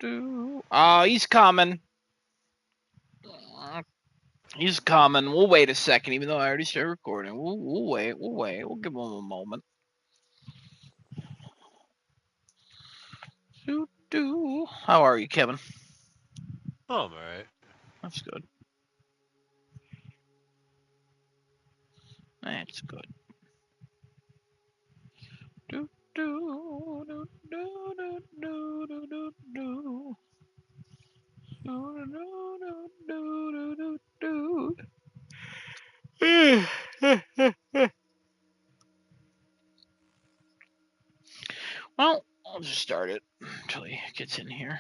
Oh, he's coming. He's coming. We'll wait a second, even though I already started recording. We'll wait. We'll wait. We'll give him a moment. How are you, Kevin? Oh, I'm alright. That's good. That's good. Do do do do do do do do Well, I'll just start it until he gets in here.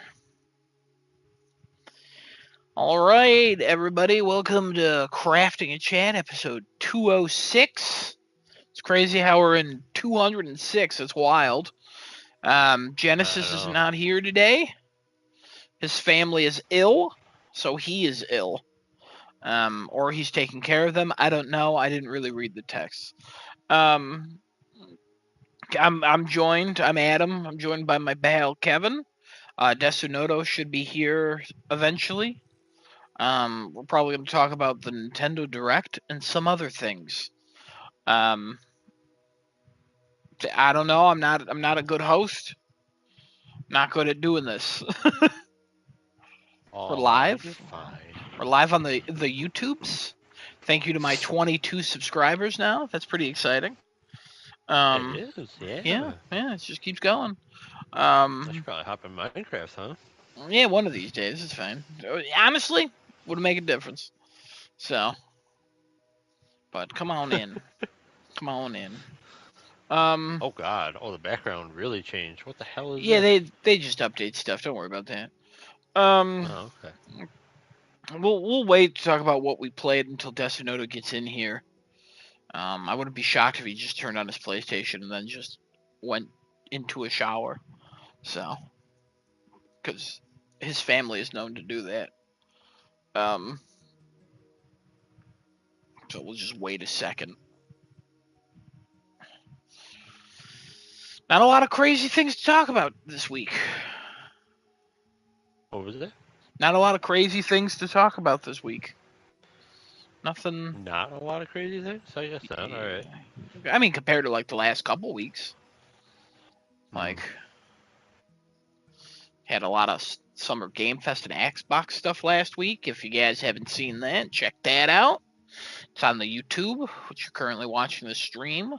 All right, everybody, welcome to Crafting a Chat, episode 206. It's crazy how we're in 206. It's wild. Genesis is not here today. His family is ill, so he is ill. Or he's taking care of them. I don't know. I didn't really read the text. I'm joined. I'm Adam. I'm joined by my pal Kevin. Desunoto should be here eventually. We're probably going to talk about the Nintendo Direct and some other things. I don't know. I'm not a good host. Not good at doing this. We're live. You're fine. We're live on the YouTubes. Thank you to my 22 subscribers now. That's pretty exciting. It is, Yeah, it just keeps going. I should probably hop in Minecraft, huh? Yeah, one of these days it's fine. Honestly, would make a difference. So, but come on in. Come on in. Oh god, the background really changed. What the hell is Yeah, this? they just update stuff. Don't worry about that. Oh, okay. We'll wait to talk about what we played until Desunoto gets in here. I wouldn't be shocked if he just turned on his PlayStation and then just went into a shower. So, because his family is known to do that. So we'll just wait a second. Not a lot of crazy things to talk about this week. What was it? Not a lot of crazy things to talk about this week. Nothing. Not a lot of crazy things? I guess not. Alright. I mean, compared to like the last couple weeks. Like, had a lot of Summer Game Fest and Xbox stuff last week. If you guys haven't seen that, check that out. It's on the YouTube, which you're currently watching the stream.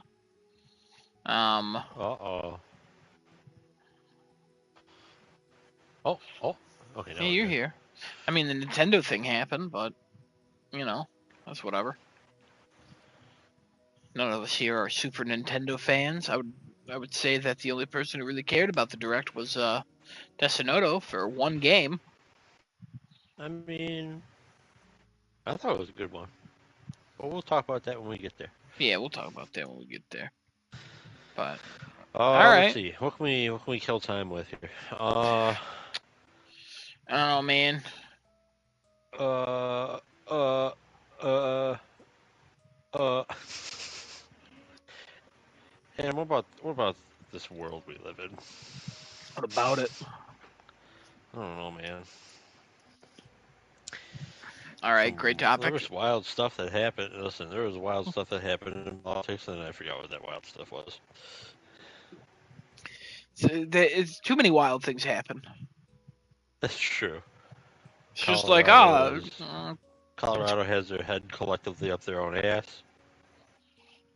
Uh-oh. Oh. Okay, now Yeah, you're here. I mean, the Nintendo thing happened, but, you know, that's whatever. None of us here are Super Nintendo fans. I would say that the only person who really cared about the Direct was Desunoto for one game. I mean, I thought it was a good one. But we'll talk about that when we get there. Yeah, we'll talk about that when we get there. But Let's see. What can we kill time with here? I don't know, man. And what about this world we live in? What about it? I don't know, man. All right, great topic. There was wild stuff that happened. Listen, there was wild stuff that happened in politics, and I forgot what that wild stuff was. It's too many wild things happen. That's true. It's just like, Colorado has their head collectively up their own ass.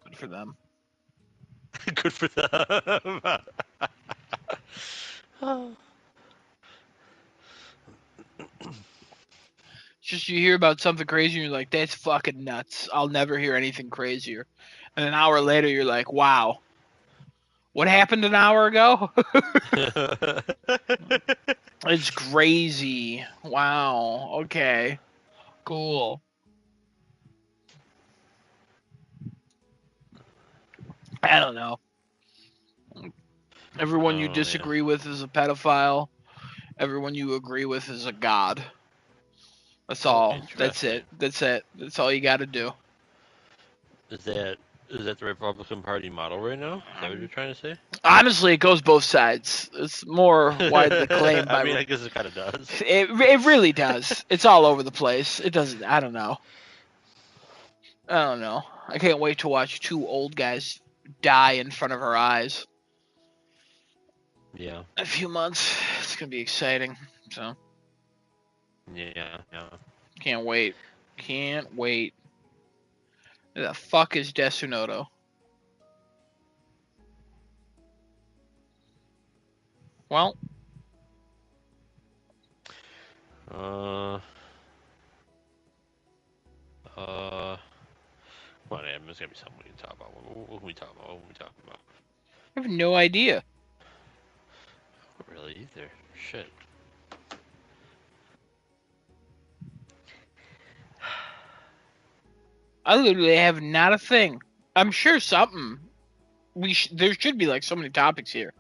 Good for them. Good for them. It's just you hear about something crazy and you're like, that's fucking nuts. I'll never hear anything crazier. And an hour later, you're like, wow. What happened an hour ago? It's crazy. Wow. Okay. Cool. I don't know. Everyone you disagree with is a pedophile. Everyone you agree with is a god. That's all. That's it. That's all you got to do. Is that Is that the Republican Party model right now? Is that what you're trying to say? Honestly, it goes both sides. It's more widely claimed I by. mean, I guess it kind of does. It really does. It's all over the place. It doesn't. I don't know. I don't know. I can't wait to watch two old guys die in front of our eyes. Yeah. In a few months, it's gonna be exciting. So Yeah. can't wait. Can't wait. Who the fuck is Desunoto? Well, Come on, Adam. There's gotta be something we can talk about. What can we talk about? What can we talk about? I have no idea. Not really either. Shit. I literally have not a thing. I'm sure something. There should be like so many topics here,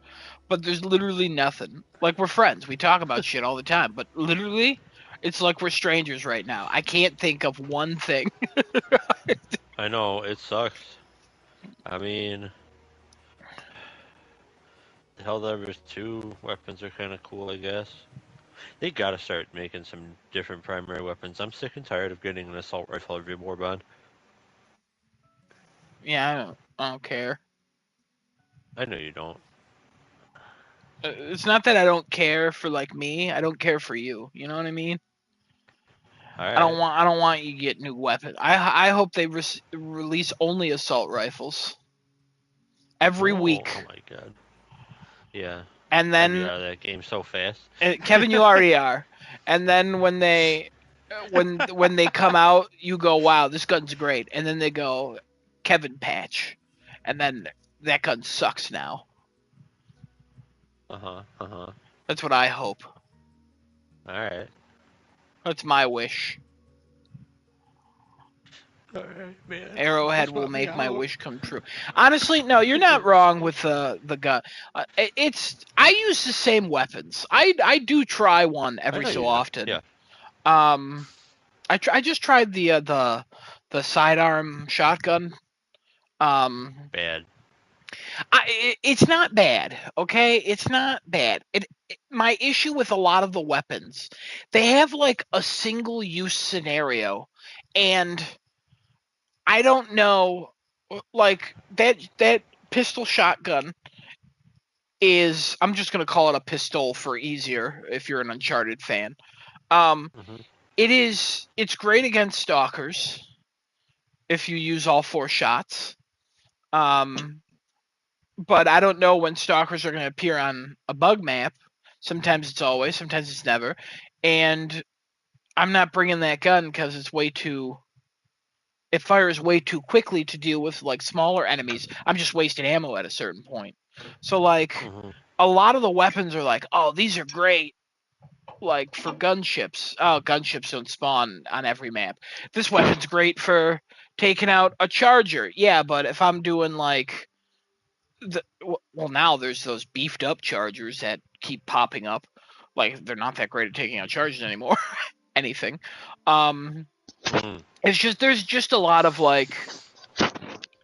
but there's literally nothing. Like we're friends. We talk about shit all the time, but literally, it's like we're strangers right now. I can't think of one thing. I know it sucks. I mean, the Helldivers 2 weapons are kind of cool, I guess. They gotta start making some different primary weapons. I'm sick and tired of getting an assault rifle every warband. Yeah, I don't care. I know you don't. It's not that I don't care for like me. I don't care for you. You know what I mean? Alright. I don't want you to get new weapons. I hope they release only assault rifles every week. Oh my god. Yeah. And I'd be then out of that game so fast. Kevin, you already are. And then when they come out, you go, "Wow, this gun's great." And then they go, "Kevin patch," and then that gun sucks now. That's what I hope. Alright. That's my wish. Alright, man. Arrowhead will make my wish come true. Honestly, no, you're not wrong with the gun. I use the same weapons. I do try one every so often. Yeah. I just tried the sidearm shotgun. Bad. It's not bad, okay? It's not bad. My issue with a lot of the weapons, they have like a single use scenario, and I don't know, like that pistol shotgun is. I'm just gonna call it a pistol for easier if you're an Uncharted fan. It's great against stalkers if you use all 4 shots. But I don't know when stalkers are going to appear on a bug map. Sometimes it's always, sometimes it's never. And I'm not bringing that gun because it fires way too quickly to deal with like smaller enemies. I'm just wasting ammo at a certain point. So like a lot of the weapons are like, oh, these are great. Like for gunships. Oh, gunships don't spawn on every map. This weapon's great for taking out a charger. Yeah, but if I'm doing like now there's those beefed up chargers that keep popping up. Like they're not that great at taking out charges anymore. Anything. It's just there's just a lot of like.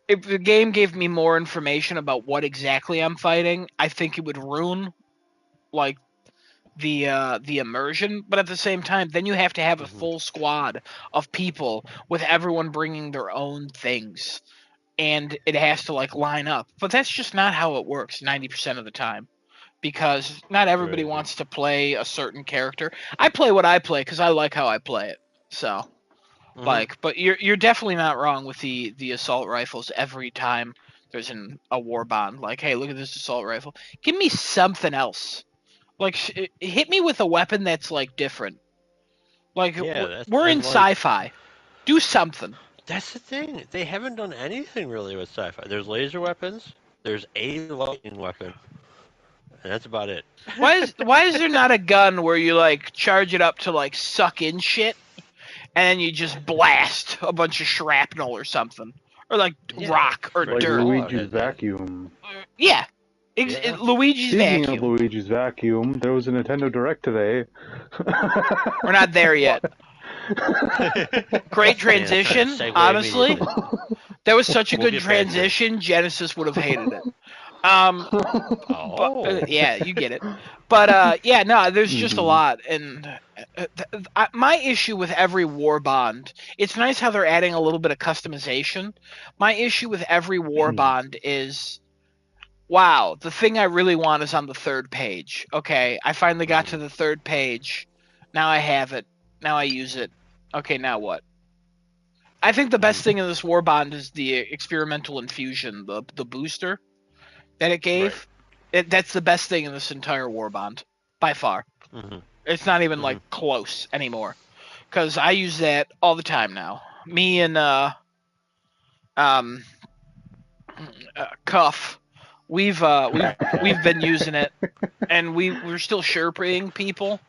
If the game gave me more information about what exactly I'm fighting, I think it would ruin like the immersion. But at the same time, then you have to have a full squad of people with everyone bringing their own things. And it has to like line up. But that's just not how it works 90% of the time. Because not everybody wants to play a certain character. I play what I play because I like how I play it. So, but you're definitely not wrong with the assault rifles every time there's a war bond. Like, hey, look at this assault rifle. Give me something else. Like, hit me with a weapon that's like different. Like, we're in sci-fi. Do something. That's the thing. They haven't done anything really with sci-fi. There's laser weapons. There's a lightning weapon. And that's about it. Why is there not a gun where you like charge it up to like suck in shit, and then you just blast a bunch of shrapnel or something, or like rock or like dirt? Luigi's vacuum. Yeah. Luigi's vacuum. Speaking of Luigi's vacuum, there was a Nintendo Direct today. We're not there yet. Great transition, honestly. That was such a We'll good get back to it. transition. Genesis would have hated it. But Oh. yeah, you get it. But yeah, no, there's just a Mhm. lot, and my issue with every war bond, it's nice how they're adding a little bit of customization. My issue with every war bond is, wow, the thing I really want is on the third page. Okay, I finally got to the third page. Now I have it. Now I use it. Okay, now what? I think the best thing in this war bond is the experimental infusion, the booster that it gave. That's the best thing in this entire war bond by far. Mm-hmm. It's not even like close anymore, because I use that all the time now. Me and um Cuff, we've been using it, and we're still Sherpaing people.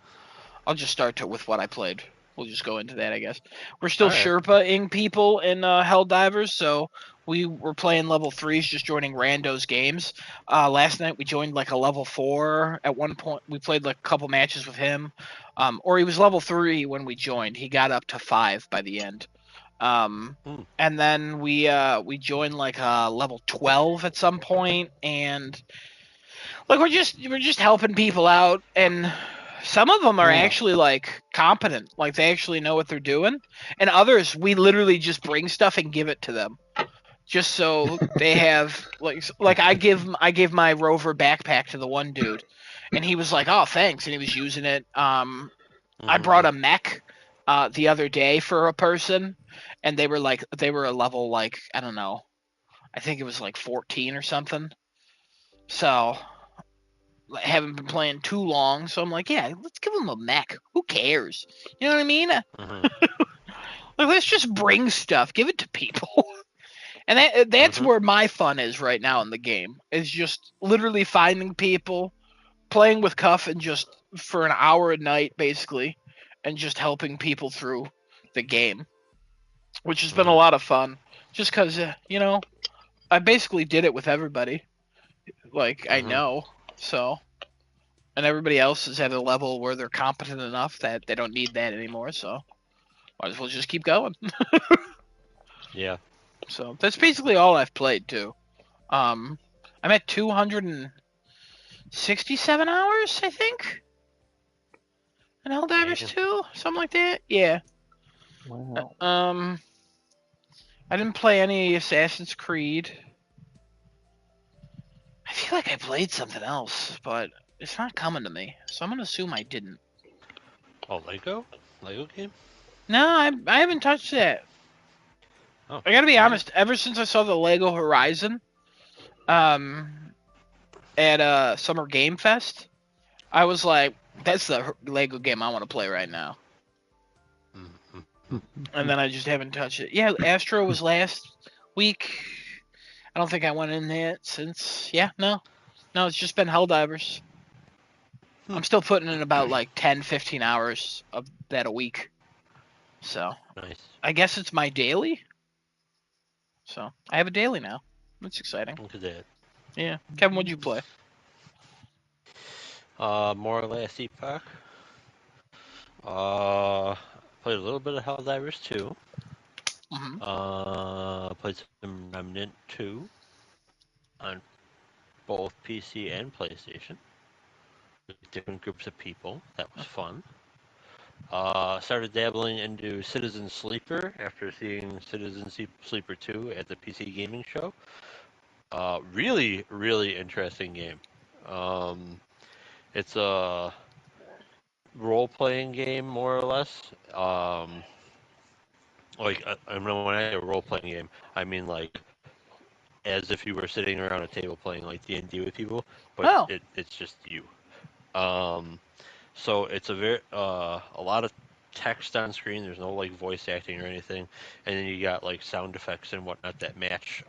I'll just start with what I played. We'll just go into that, I guess. We're still All right. Sherpaing people in Helldivers, so we were playing level 3s, just joining randos games. Last night we joined like a level 4. At one point we played like a couple matches with him. Or he was level 3 when we joined. He got up to 5 by the end. And then we joined like level 12 at some point, and like we're just helping people out, and some of them are actually like competent, like they actually know what they're doing, and others we literally just bring stuff and give it to them, just so they have like I gave my rover backpack to the one dude, and he was like, oh thanks, and he was using it. I brought a mech the other day for a person, and they were a level like, I don't know, I think it was like 14 or something. So I haven't been playing too long, so I'm like, yeah, let's give them a mech. Who cares? You know what I mean? Like, let's just bring stuff, give it to people. And that's where my fun is right now in the game. Is just literally finding people, playing with Cuff, and just for an hour a night basically, and just helping people through the game, which has been a lot of fun. Just because I basically did it with everybody, like I know, so. And everybody else is at a level where they're competent enough that they don't need that anymore, so might as well just keep going. Yeah. So that's basically all I've played too. I'm at 267 hours, I think, in Helldivers 2, something like that. Yeah. Wow. I didn't play any Assassin's Creed. I feel like I played something else, but it's not coming to me, so I'm gonna assume I didn't. Oh, Lego game? No, I haven't touched that. Oh, I gotta be honest. Ever since I saw the Lego Horizon, at Summer Game Fest, I was like, that's the Lego game I want to play right now. And then I just haven't touched it. Yeah, Astro was last week. I don't think I went in that since. Yeah, no, it's just been Helldivers. I'm still putting in about like 10, 15 hours of that a week. So nice. I guess it's my daily. So I have a daily now. That's exciting. Look at that. Yeah, Kevin, what'd you play? More or less Epoch. Played a little bit of Helldivers 2. Played some Remnant 2 on both PC and PlayStation. With different groups of people. That was fun. Started dabbling into Citizen Sleeper after seeing Citizen Sleeper 2 at the PC Gaming Show. Really, really interesting game. It's a role-playing game, more or less. Like, I mean, when I say role-playing game, I mean like as if you were sitting around a table playing like D&D with people, but it's just you. So it's a lot of text on screen. There's no like voice acting or anything, and then you got like sound effects and whatnot that match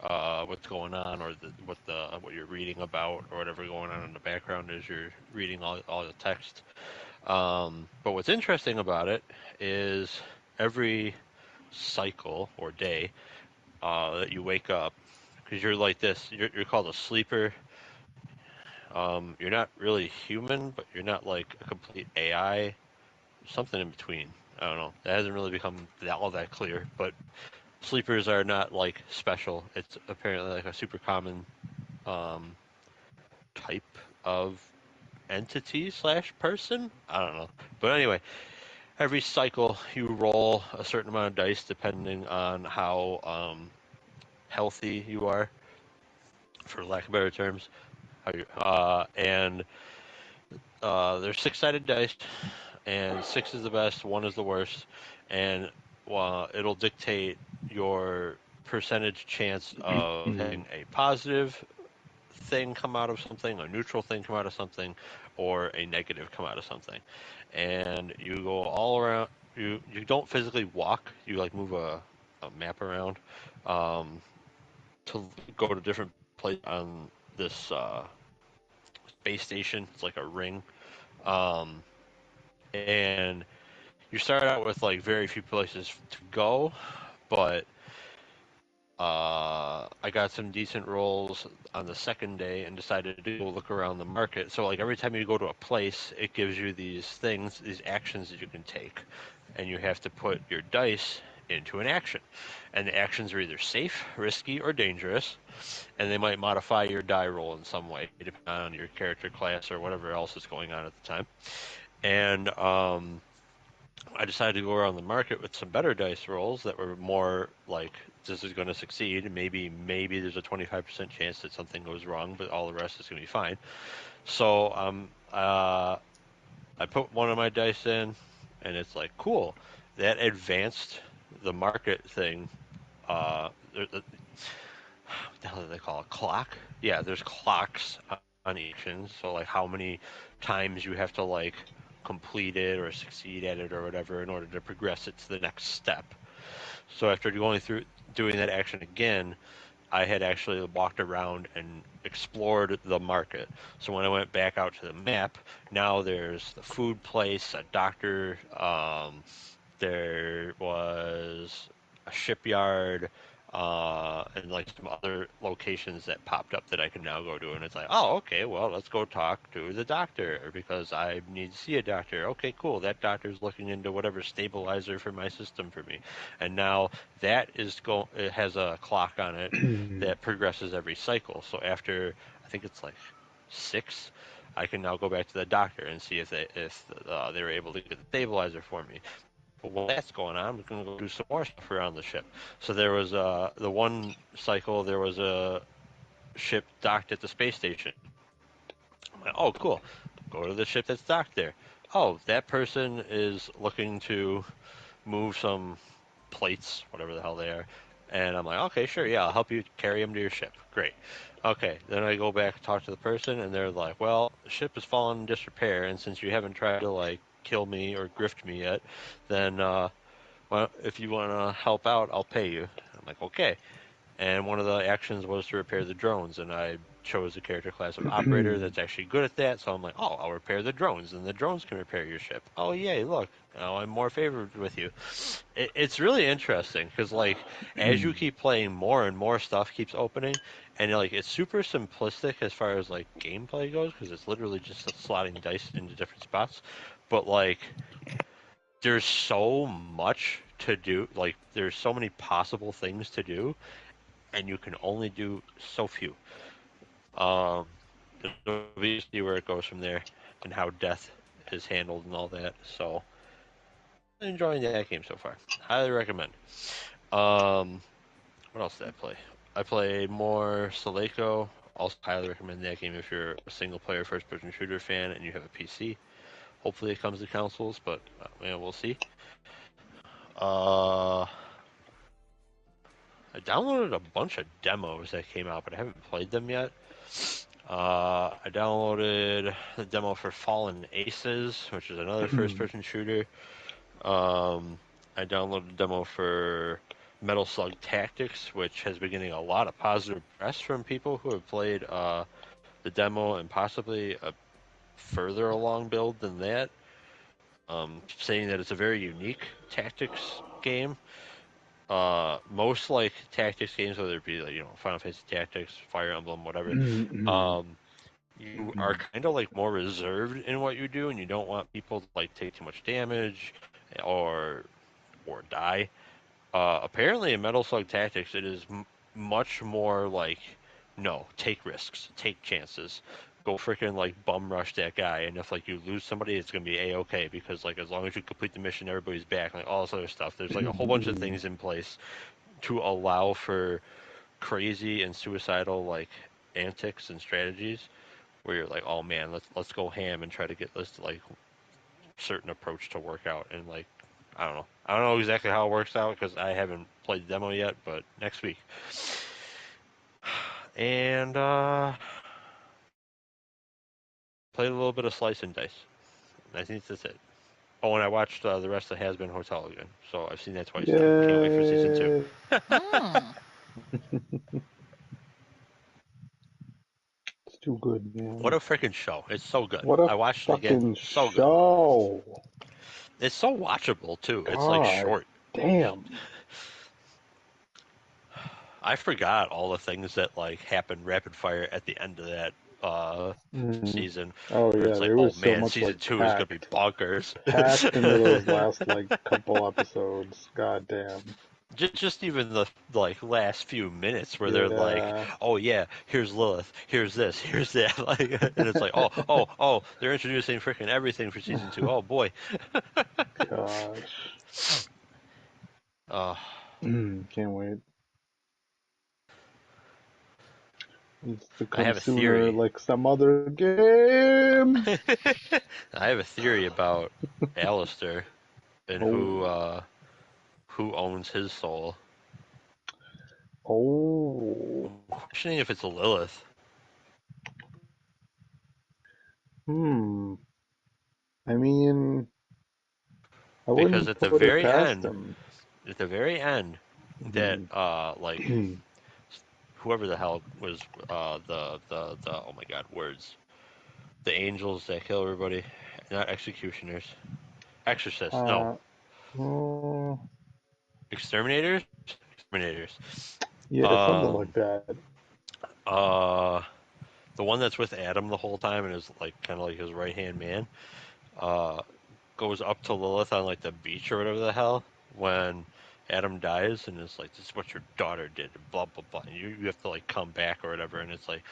what's going on or what you're reading about or whatever going on in the background as you're reading all the text. But what's interesting about it is every cycle or day that you wake up, because you're like this, you're called a sleeper. You're not really human, but you're not like a complete AI. Something in between. I don't know. That hasn't really become all that clear, but sleepers are not like special. It's apparently like a super common type of entity slash person. I don't know, but anyway, every cycle you roll a certain amount of dice depending on how healthy you are, for lack of better terms. And there's six-sided dice, and six is the best, one is the worst, and it'll dictate your percentage chance of having a positive thing come out of something, a neutral thing come out of something, or a negative come out of something. And you go all around. You don't physically walk. You like move a map around to go to different places on this space station. It's like a ring. Um, and you start out with like very few places to go, but I got some decent rolls on the second day and decided to go look around the market. So like every time you go to a place, it gives you these things, these actions that you can take, and you have to put your dice into an action. And the actions are either safe, risky, or dangerous, and they might modify your die roll in some way, depending on your character class or whatever else is going on at the time. And I decided to go around the market with some better dice rolls that were more like this is going to succeed. Maybe there's a 25% chance that something goes wrong, but all the rest is going to be fine. So I put one of my dice in, and it's like cool. That advanced the market thing. What the hell do they call it? Clock? Yeah, there's clocks on each end. So like how many times you have to like complete it or succeed at it or whatever in order to progress it to the next step. So after going through doing that action again, I had actually walked around and explored the market. So when I went back out to the map, now there's the food place, a doctor, there was a shipyard, and like some other locations that popped up that I can now go to. And it's like, oh, okay, well, let's go talk to the doctor because I need to see a doctor. Okay, cool. That doctor's looking into whatever stabilizer for my system for me. And now that it has a clock on it that progresses every cycle. So after, I think it's like 6, I can now go back to the doctor and see if they were able to get the stabilizer for me. But while that's going on, I'm going to go do some more stuff around the ship. So there was the one cycle, there was a ship docked at the space station. I'm like, oh, cool. Go to the ship that's docked there. Oh, that person is looking to move some plates, whatever the hell they are. And I'm like, okay, sure, yeah, I'll help you carry them to your ship. Great. Okay, then I go back and talk to the person, and they're like, well, the ship has fallen in disrepair, and since you haven't tried to, like, kill me or grift me yet, then, well, if you want to help out, I'll pay you. I'm like, okay. And one of the actions was to repair the drones, and I chose the character class of operator that's actually good at that. So I'm like, oh, I'll repair the drones, and the drones can repair your ship. Oh, yay! Look, now I'm more favored with you. It's really interesting because like as you keep playing, more and more stuff keeps opening, and like it's super simplistic as far as like gameplay goes because it's literally just slotting dice into different spots. But like there's so much to do. Like there's so many possible things to do and you can only do so few. Um, we see where it goes from there and how death is handled and all that. So, enjoying that game so far. Highly recommend. Um, what else did I play? I played more Suleiko. Also, highly recommend that game if you're a single player first person shooter fan and you have a PC. Hopefully, it comes to consoles, but we'll see. I downloaded a bunch of demos that came out, but I haven't played them yet. I downloaded the demo for Fallen Aces, which is another first-person shooter. I downloaded the demo for Metal Slug Tactics, which has been getting a lot of positive press from people who have played the demo and possibly a further along build than that, saying that it's a very unique tactics game. Most like tactics games, whether it be like Final Fantasy Tactics, Fire Emblem, whatever, you are kind of like more reserved in what you do, and you don't want people to like take too much damage or die. Apparently in Metal Slug Tactics, it is much more like, no, take risks, take chances, go freaking like bum rush that guy, and if like you lose somebody, it's gonna be a-okay because like as long as you complete the mission, everybody's back, like all this other stuff. There's like a whole bunch of things in place to allow for crazy and suicidal like antics and strategies where you're like, oh man, let's go ham and try to get this like certain approach to work out, and like I don't know exactly how it works out because I haven't played the demo yet, but next week. And played a little bit of Slice and Dice. I think that's it. Oh, and I watched the rest of Has Been Hotel again, so I've seen that twice now. Can't wait for season 2. Hmm. It's too good, man. What a freaking show! It's so good. What a I watched it again. fucking So good. show! It's so watchable too. God It's like short. Damn. I forgot all the things that like happened rapid fire at the end of that season. Oh Where yeah, it's like, there oh was so man, much season like 2 is gonna be bonkers. packed into those last like couple episodes. God damn. Just even the like last few minutes where they're like, Yeah. oh yeah, here's Lilith, here's this, here's that, like, and it's like, oh, they're introducing freaking everything for season 2. Oh boy. Gosh. Uh, Can't wait. Needs to I come have a sooner, theory. like some other game. I have a theory about Alistair and who owns his soul. Oh. I'm questioning if it's Lilith. I mean, I Because wouldn't at the put it very past end, him. that like whoever the hell was the oh my god, words, the angels that kill everybody, not executioners, exorcists, no, uh, oh, exterminators, yeah, something um like that. uh the one that's with Adam the whole time and is like kind of like his right hand man, uh goes up to Lilith on like the beach or whatever the hell when Adam dies and it's like, this is what your daughter did, and blah blah blah, and you have to like come back or whatever, and it's like,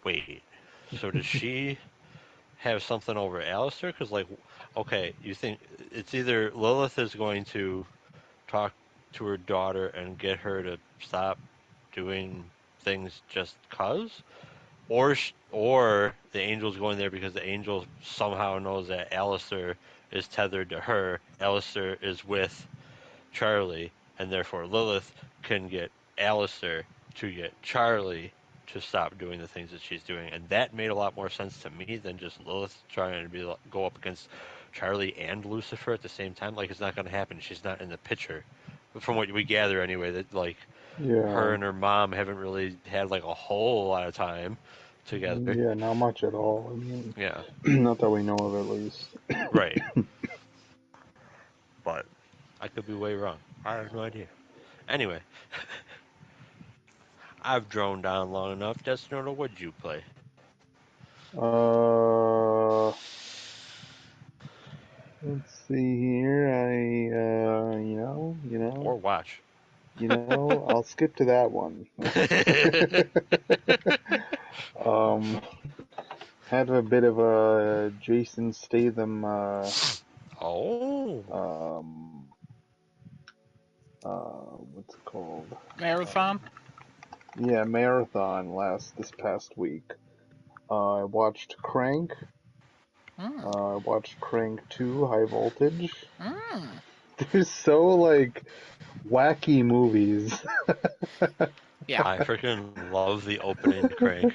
wait, so does she have something over Alistair? Because like, okay, you think it's either Lilith is going to talk to her daughter and get her to stop doing things just cause, or the angel's going there because the angel somehow knows that Alistair is tethered to her. Alistair is with Charlie, and therefore Lilith can get Alistair to get Charlie to stop doing the things that she's doing, and that made a lot more sense to me than just Lilith trying to go up against Charlie and Lucifer at the same time. Like, it's not going to happen. She's not in the picture, from what we gather anyway. That like her Yeah, and her mom haven't really had like a whole lot of time together. yeah, not much at all. I mean, Yeah, not that we know of, at least. right. But I could be way wrong. I have no idea. Anyway, I've droned on long enough. Destiny, what would you play? Let's see here. Or watch? I'll skip to that one. Had a bit of a Jason Statham, Oh, what's it called? Marathon. Yeah, marathon this past week. I watched Crank. I watched Crank 2, High Voltage. They're so, like, wacky movies. Yeah. I freaking love the opening to Crank.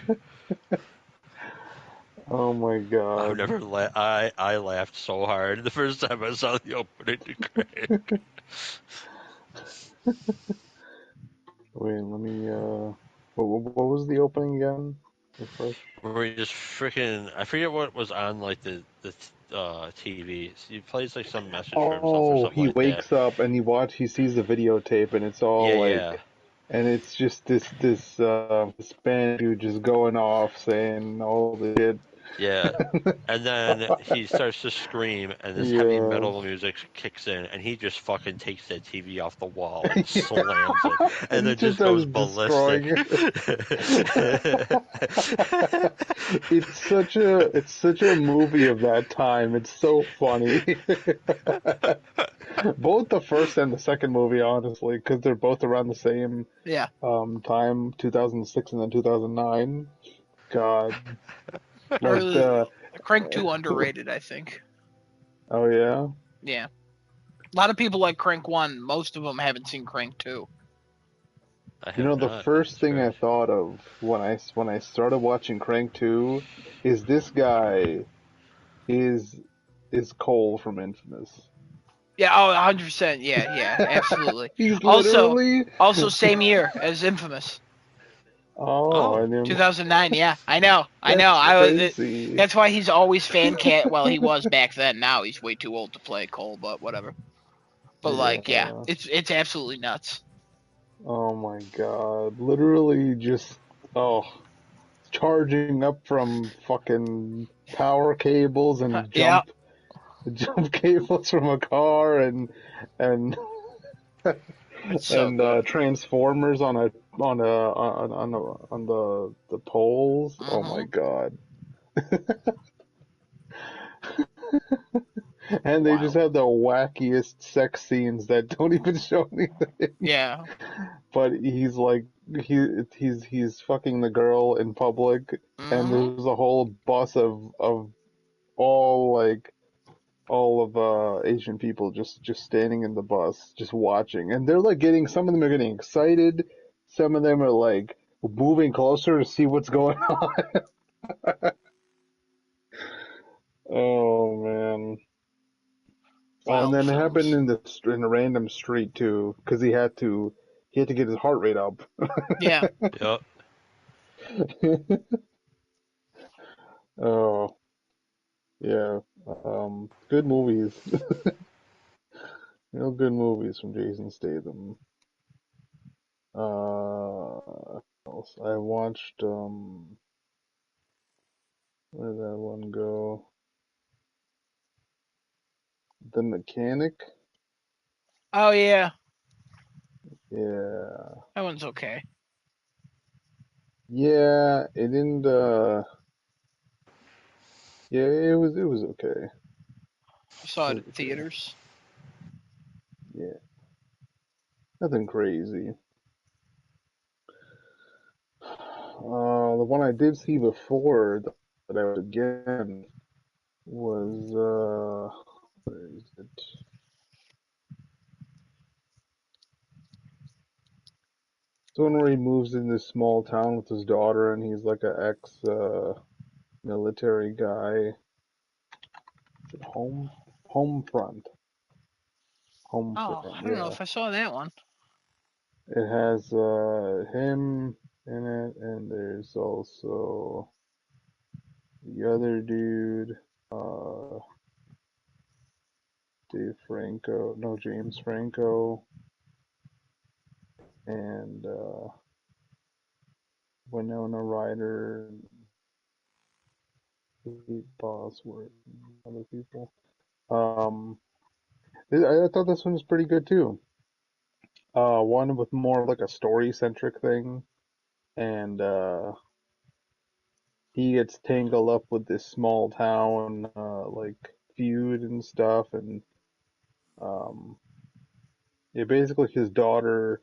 Oh my god. I've never I laughed so hard the first time I saw the opening to Crank. Wait, let me, what was the opening again? Refresh. Where he just freaking, I forget what was on like the TV. He plays like some message for himself or Oh, something he like wakes that. up and he sees the videotape and it's all Yeah, like, yeah. and it's just this Hispanic dude just going off saying all the shit Yeah. And then he starts to scream, and this heavy Yeah. metal music kicks in, and he just fucking takes that TV off the wall and slams it, and He then just just goes starts ballistic. destroying it. It's such a movie of that time. It's so funny. Both the first and the second movie, honestly, because they're both around the same Yeah. time, 2006 and then 2009. God, Or like the Crank 2 underrated, I think. oh yeah. Yeah. A lot of people like Crank 1. Most of them haven't seen Crank 2. I You have know, the not. first That's thing I great. thought of when I started watching Crank 2 is this guy is is Cole from Infamous. Yeah, oh, 100%. Yeah, yeah, absolutely. He's Also, literally also same year as Infamous. oh, Oh, I didn't. 2009. Yeah, I know. I know. That's crazy. That's why he's always fan cat. Well, he was back then. Now he's way too old to play Cole, but whatever. But like, yeah, Yeah. it's absolutely nuts. Oh my God. Literally just oh, charging up from fucking power cables and Yeah, jump cables from a car and it's so and good. transformers on the poles. Oh my Hmm. God. And they just Wild. have the wackiest sex scenes that don't even show anything. Yeah. But he's like he's fucking the girl in public, and Hmm. there's a whole bus of all like all of Asian people just standing in the bus, just watching, and they're like getting some of them are getting excited, some of them are like moving closer to see what's going on. Oh man. Oh, and Wild then it happened films. in a random street too, because he had to get his heart rate up. Yeah. yep. Oh yeah, good movies. Real good movies from Jason Statham. Else? I watched where did that one go? The Mechanic. Oh yeah, Yeah, that one's okay. yeah. It didn't. Yeah, it was okay. I saw It it was at okay. theaters. Yeah, nothing crazy. The one I did see before that I would again was where is it? It's one where he moves in this small town with his daughter, and he's like a ex military guy. Is it Homefront? Oh, Homefront, I don't know yeah. if I saw that one. It has him in it, and there's also the other dude, uh, Dave Franco, no, James Franco, and Winona Ryder, Kate Bosworth, and other people. Um, I thought this one was pretty good too. One with more like a story centric thing, and he gets tangled up with this small town like feud and stuff, and um, yeah, basically his daughter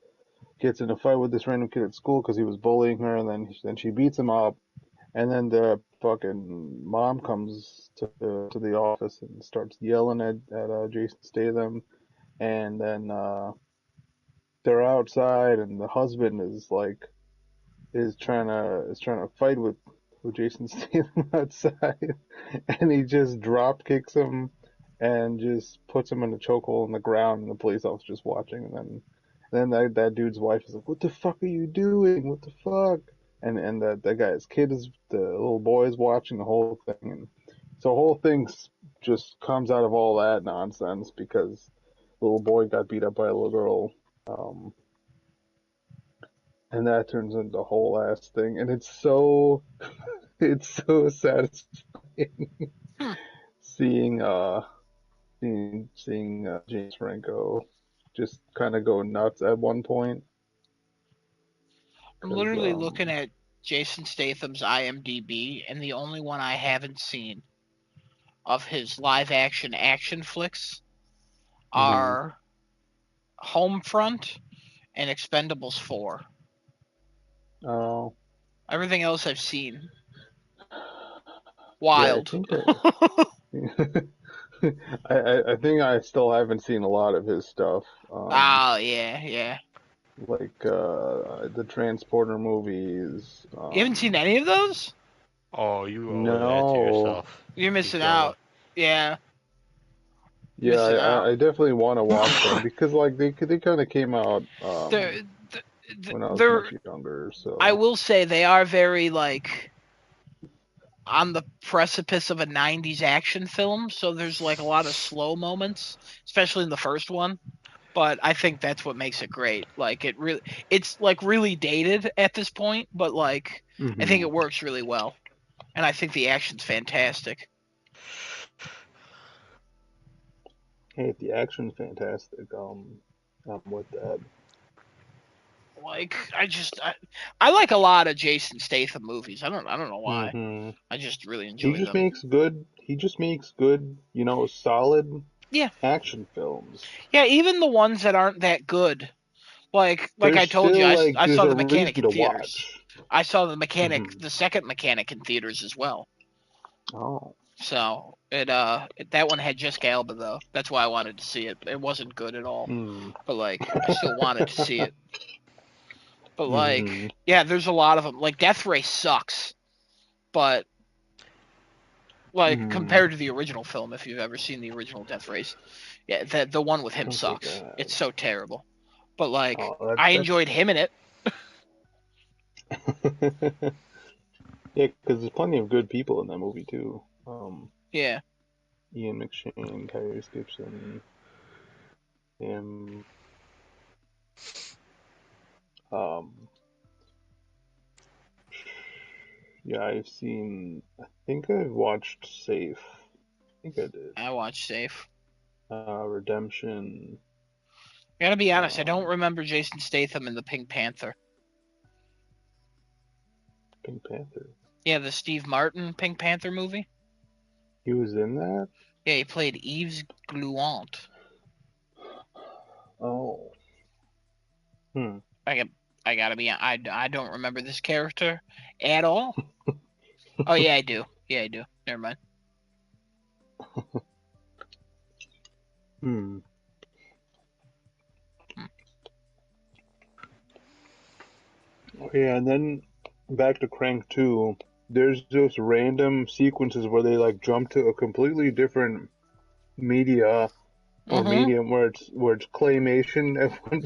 gets in a fight with this random kid at school because he was bullying her, and then she beats him up, and then the fucking mom comes to the office and starts yelling at Jason Statham, and then they're outside, and the husband is trying to fight with Jason Statham outside, and he just drop kicks him and just puts him in a chokehold on the ground, and the police officer just watching, and then that dude's wife is like, "What the fuck are you doing? What the fuck?" And that guy's kid is the little boy is watching the whole thing, and so the whole thing just comes out of all that nonsense because the little boy got beat up by a little girl. Um, and that turns into the whole ass thing, and it's so satisfying Hmm. seeing James Franco just kind of go nuts at one point, I'm because literally looking at Jason Statham's IMDb, and the only one I haven't seen of his live action flicks mhm. are Homefront and Expendables 4. Oh, Everything else I've seen. yeah, I Wild. think I think I still haven't seen a lot of his stuff. Oh, yeah, yeah. Like the Transporter movies. You haven't seen any of those? Oh, you owe that to No. yourself. You're Keep missing going. out. Yeah, Yeah, missing out. I definitely want to watch them because like they kind of came out They're, when I was they're, much younger, I so. will say they are very, like, on the precipice of a 90s action film, so there's, like, a lot of slow moments, especially in the first one. But I think that's what makes it great. Like, it's, like, really dated at this point, but, like, I think Hmm. it works really well. And I think the action's fantastic. Hey, the action's fantastic. I'm with that. Like, I like a lot of Jason Statham movies. I don't know why. Hmm. I just really He enjoy just them. makes good. He just makes good. Solid Yeah, action films. yeah. Even the ones that aren't that good, like There's I told you, still like I there's saw a the Mechanic reason in to theaters. watch. I saw Hmm. the second Mechanic in theaters as well. Oh. So that one had Jessica Alba though. That's why I wanted to see it. It wasn't good at all, Hmm. but like I still wanted to see it. But like Hmm. yeah, there's a lot of them. Like Death Race sucks, but like Hmm. compared to the original film, if you've ever seen the original Death Race, yeah, the one with I him don't think sucks. I It's have. so terrible. But like Oh, I that's. enjoyed him in it. Yeah, because there's plenty of good people in that movie too. Yeah. Ian McShane, Tyrese Gibson, him. Um, yeah, I think I've watched Safe. I think I did. I watched Safe. Redemption. I gotta be honest, I don't Um, remember Jason Statham in the Pink Panther. Pink Panther. Yeah, the Steve Martin Pink Panther movie. He was in that? Yeah, he played Yves Gluant. Oh. Hmm. I got, I gotta be. I don't remember this character at all. Oh yeah, I do. Yeah, I do. Never mind. Hmm. Okay, and then back to Crank 2. There's just random sequences where they like jump to a completely different media or Mm-hmm. medium where it's claymation at one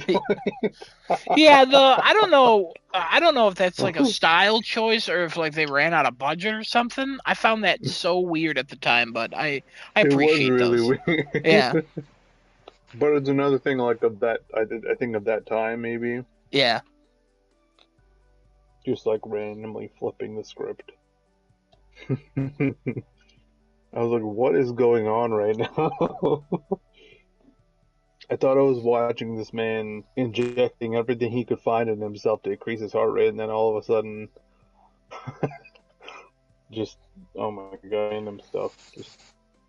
Yeah, I don't know if that's like a point. style choice or if like they ran out of budget or something. I found that so weird at the time, but I It was appreciate really those. Yeah. weird. But it's another thing like of that I think of that time maybe. Yeah. Just like randomly flipping the script. I was like, what is going on right now? I thought I was watching this man injecting everything he could find in himself to increase his heart rate, and then all of a sudden, just oh my god, random stuff just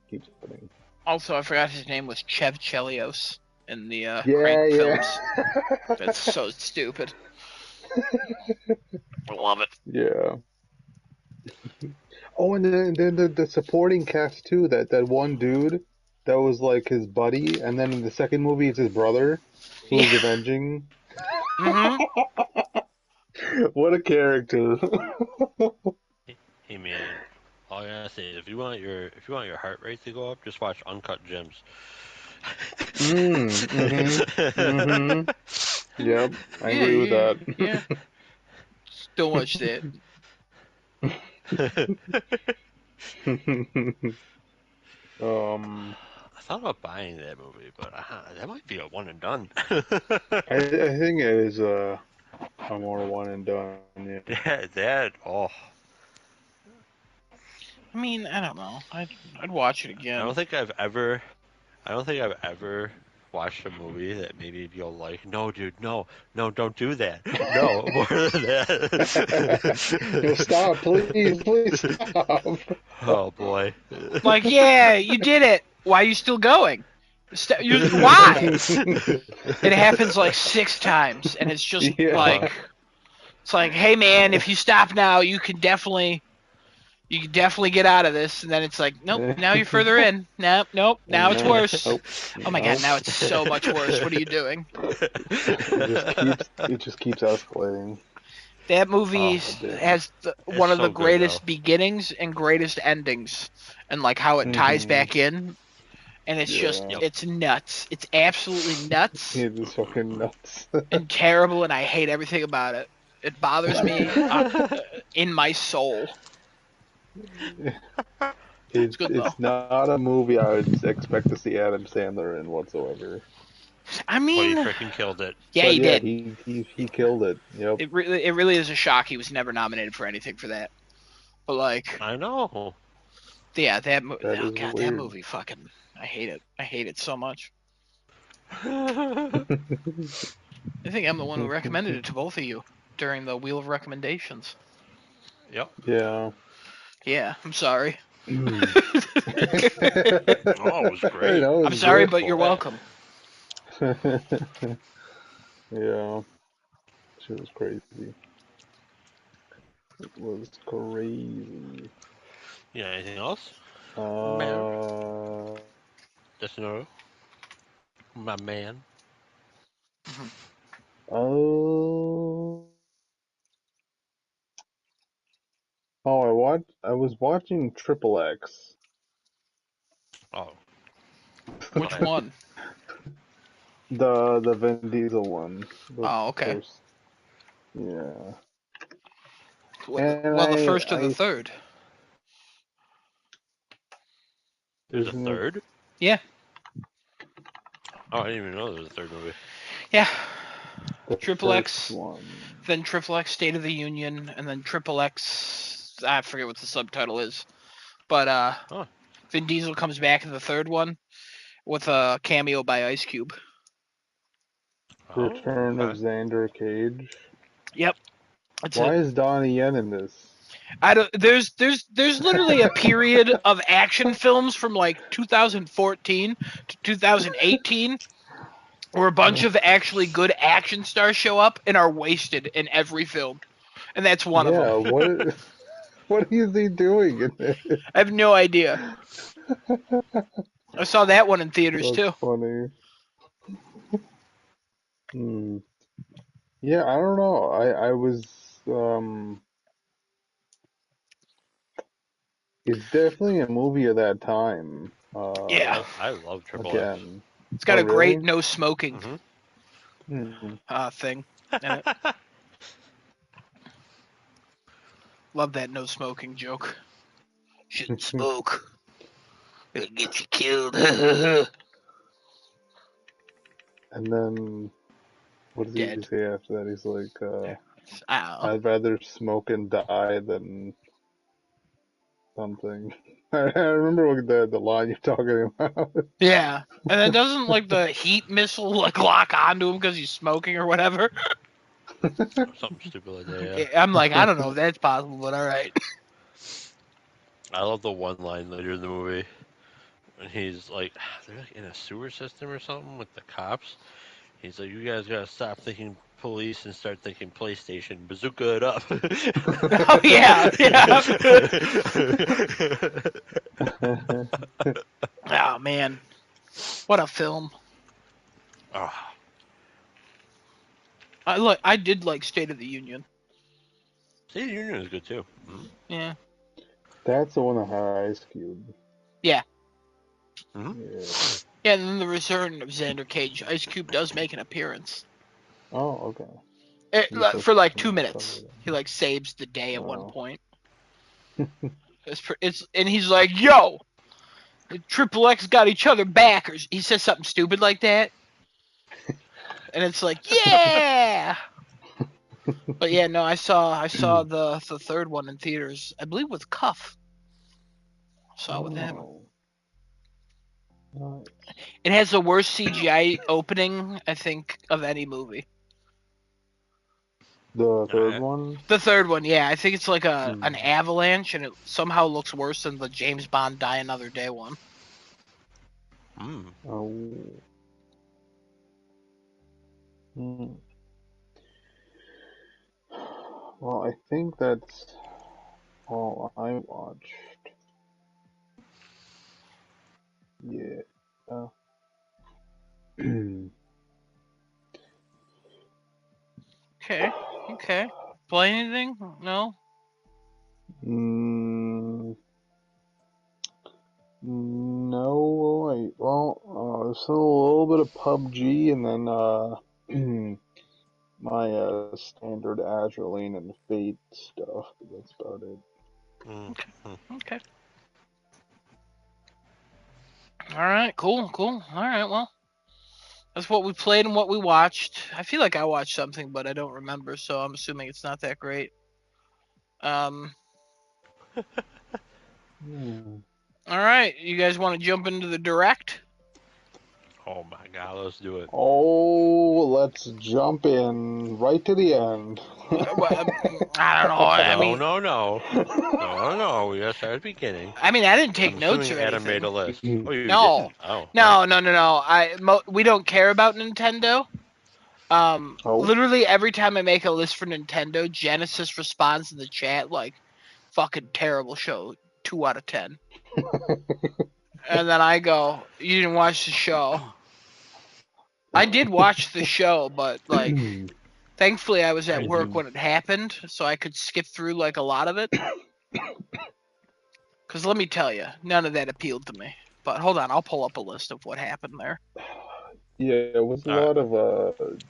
keeps happening. Also, I forgot his name was Chev Chelios in the Crank Yeah, films. yeah. That's so stupid. I love it. Yeah. Oh, and then the supporting cast too. That one dude that was like his buddy, and then in the second movie it's his brother Yeah. who's avenging. Mm-hmm. What a character. Hey man, all I gotta say is if you want your heart rate to go up, just watch Uncut Gems. Mm-hmm. Yep, I Yeah, agree with yeah, that. yeah. Don't watch that. um, I thought about buying that movie, but that might be a one and done. I think it is. a more one and done. Yeah. That oh, I mean, I don't know. I'd watch it I again. don't think I've ever watched a movie that made me feel like, no, dude, no, don't do that, no, more than that. No, stop, please stop. Oh boy. Like, yeah, you did it. Why are you still going? Why? It happens like 6 times, and it's just Yeah. like, it's like, hey man, if you stop now, you can definitely get out of this. And then it's like, nope, now you're further in. Nope, now it's worse. Nope. Oh my god, Nope. now it's so much worse. What are you doing? It just keeps escalating. That movie Oh, dude. has one of so the good, greatest though. beginnings and greatest endings, and like how it ties Mhm. back in. And it's just, Yeah. it's nuts. It's absolutely nuts It is fucking nuts. and terrible, and I hate everything about it. It bothers me in my soul. It's good, though. not a movie I would expect to see Adam Sandler in whatsoever. I But he mean, freaking killed it. yeah, But he yeah, did. he killed it. Yep. It really is a shock he was never nominated for anything for that. But like, I know. yeah, That oh is god, that weird. movie fucking, I hate it. I hate it so much. Yep. I think I'm the one who recommended it to both of you during the Wheel of Recommendations. Yeah. Yeah, I'm sorry. Oh, it was great. I'm sorry, but you're welcome. Yeah. She was crazy. It was crazy. Yeah, anything else? Uh, Just know, my man. oh, I was watching Triple X. Oh. Which Okay. one? The Vin Diesel one. The Oh, okay. first. Yeah. Well, the first or the third? There's a Isn't it third? Yeah. Oh, I didn't even know there was a third movie. Yeah. the Triple X, first one? then Triple X State of the Union, and then Triple X, I forget what the subtitle is. But Huh. Vin Diesel comes back in the third one with a cameo by Ice Cube. Oh, Return of okay. Xander Cage. Yep. That's Why it. is Donnie Yen in this? I don't. There's literally a period of action films from like 2014 to 2018 where a bunch of actually good action stars show up and are wasted in every film, and that's one of them. Yeah, what is he doing in it? I have no idea. I saw that one in theaters That's too. funny. Hmm. Yeah, I don't know. I was it's definitely a movie of that time. Yeah, I love Triple X. Again. it's got Oh, a great really? no smoking Hmm. thing in it. Love that no smoking joke. Shouldn't smoke. It'll get you killed. And then what does he Dead. say after that? He's like, I don't know. I'd rather smoke and die than something. I remember what the line you're talking about. Yeah, and then doesn't like the heat missile like lock onto him because he's smoking or whatever? Something stupid like that, yeah. I'm like, I don't know if that's possible, but all right. I love the one line later in the movie. And he's like, they're like in a sewer system or something with the cops. He's like, you guys gotta stop thinking police and start thinking PlayStation. Bazooka it up. Oh yeah, yeah. Oh man, what a film! Ah, I did like State of the Union. State of the Union is good too. Mhm. Yeah. That's the one that had Ice Cube. Yeah. Mhm. Yeah. Yeah, and then the return of Xander Cage. Ice Cube does make an appearance. Oh, okay. For like 2 minutes. He like saves the day at one Wow. point. And he's like, "Yo, Triple X got each other back," or he says something stupid like that, and it's like, "Yeah." But yeah, no, I saw the third one in theaters. I believe with Cuff. Saw it with him. Oh, nice. It has the worst CGI opening, I think, of any movie. The third Alright. one? The third one, yeah, I think it's like an Hmm. avalanche, and it somehow looks worse than the James Bond Die Another Day one. Mm. Oh. Hmm. Well, I think that's all I watched. Yeah. Okay. Play anything? No? Mm, no, there's a little bit of PUBG and then my standard Azure Lane and Fate stuff, but that's about it. Mm. Okay. Alright, cool. Alright, well. That's what we played and what we watched. I feel like I watched something, but I don't remember, so I'm assuming it's not that great. Hmm. Alright, you guys want to jump into the direct? Oh my god, let's do it. Oh, let's jump in right to the end. Well, I don't know. I mean, No. We gotta start at the beginning. I didn't take I'm notes assuming or Adam made anything. a list. Oh, you No, didn't? Oh. no. We don't care about Nintendo. Oh, Literally every time I make a list for Nintendo, Genesis responds in the chat like, "Fucking terrible show, 2 out of 10." And then I go, "You didn't watch the show." I did watch the show, but like, thankfully I was at work when it happened, so I could skip through like a lot of it. Because let me tell you, none of that appealed to me. But hold on, I'll pull up a list of what happened there. yeah, it was a Alright. lot of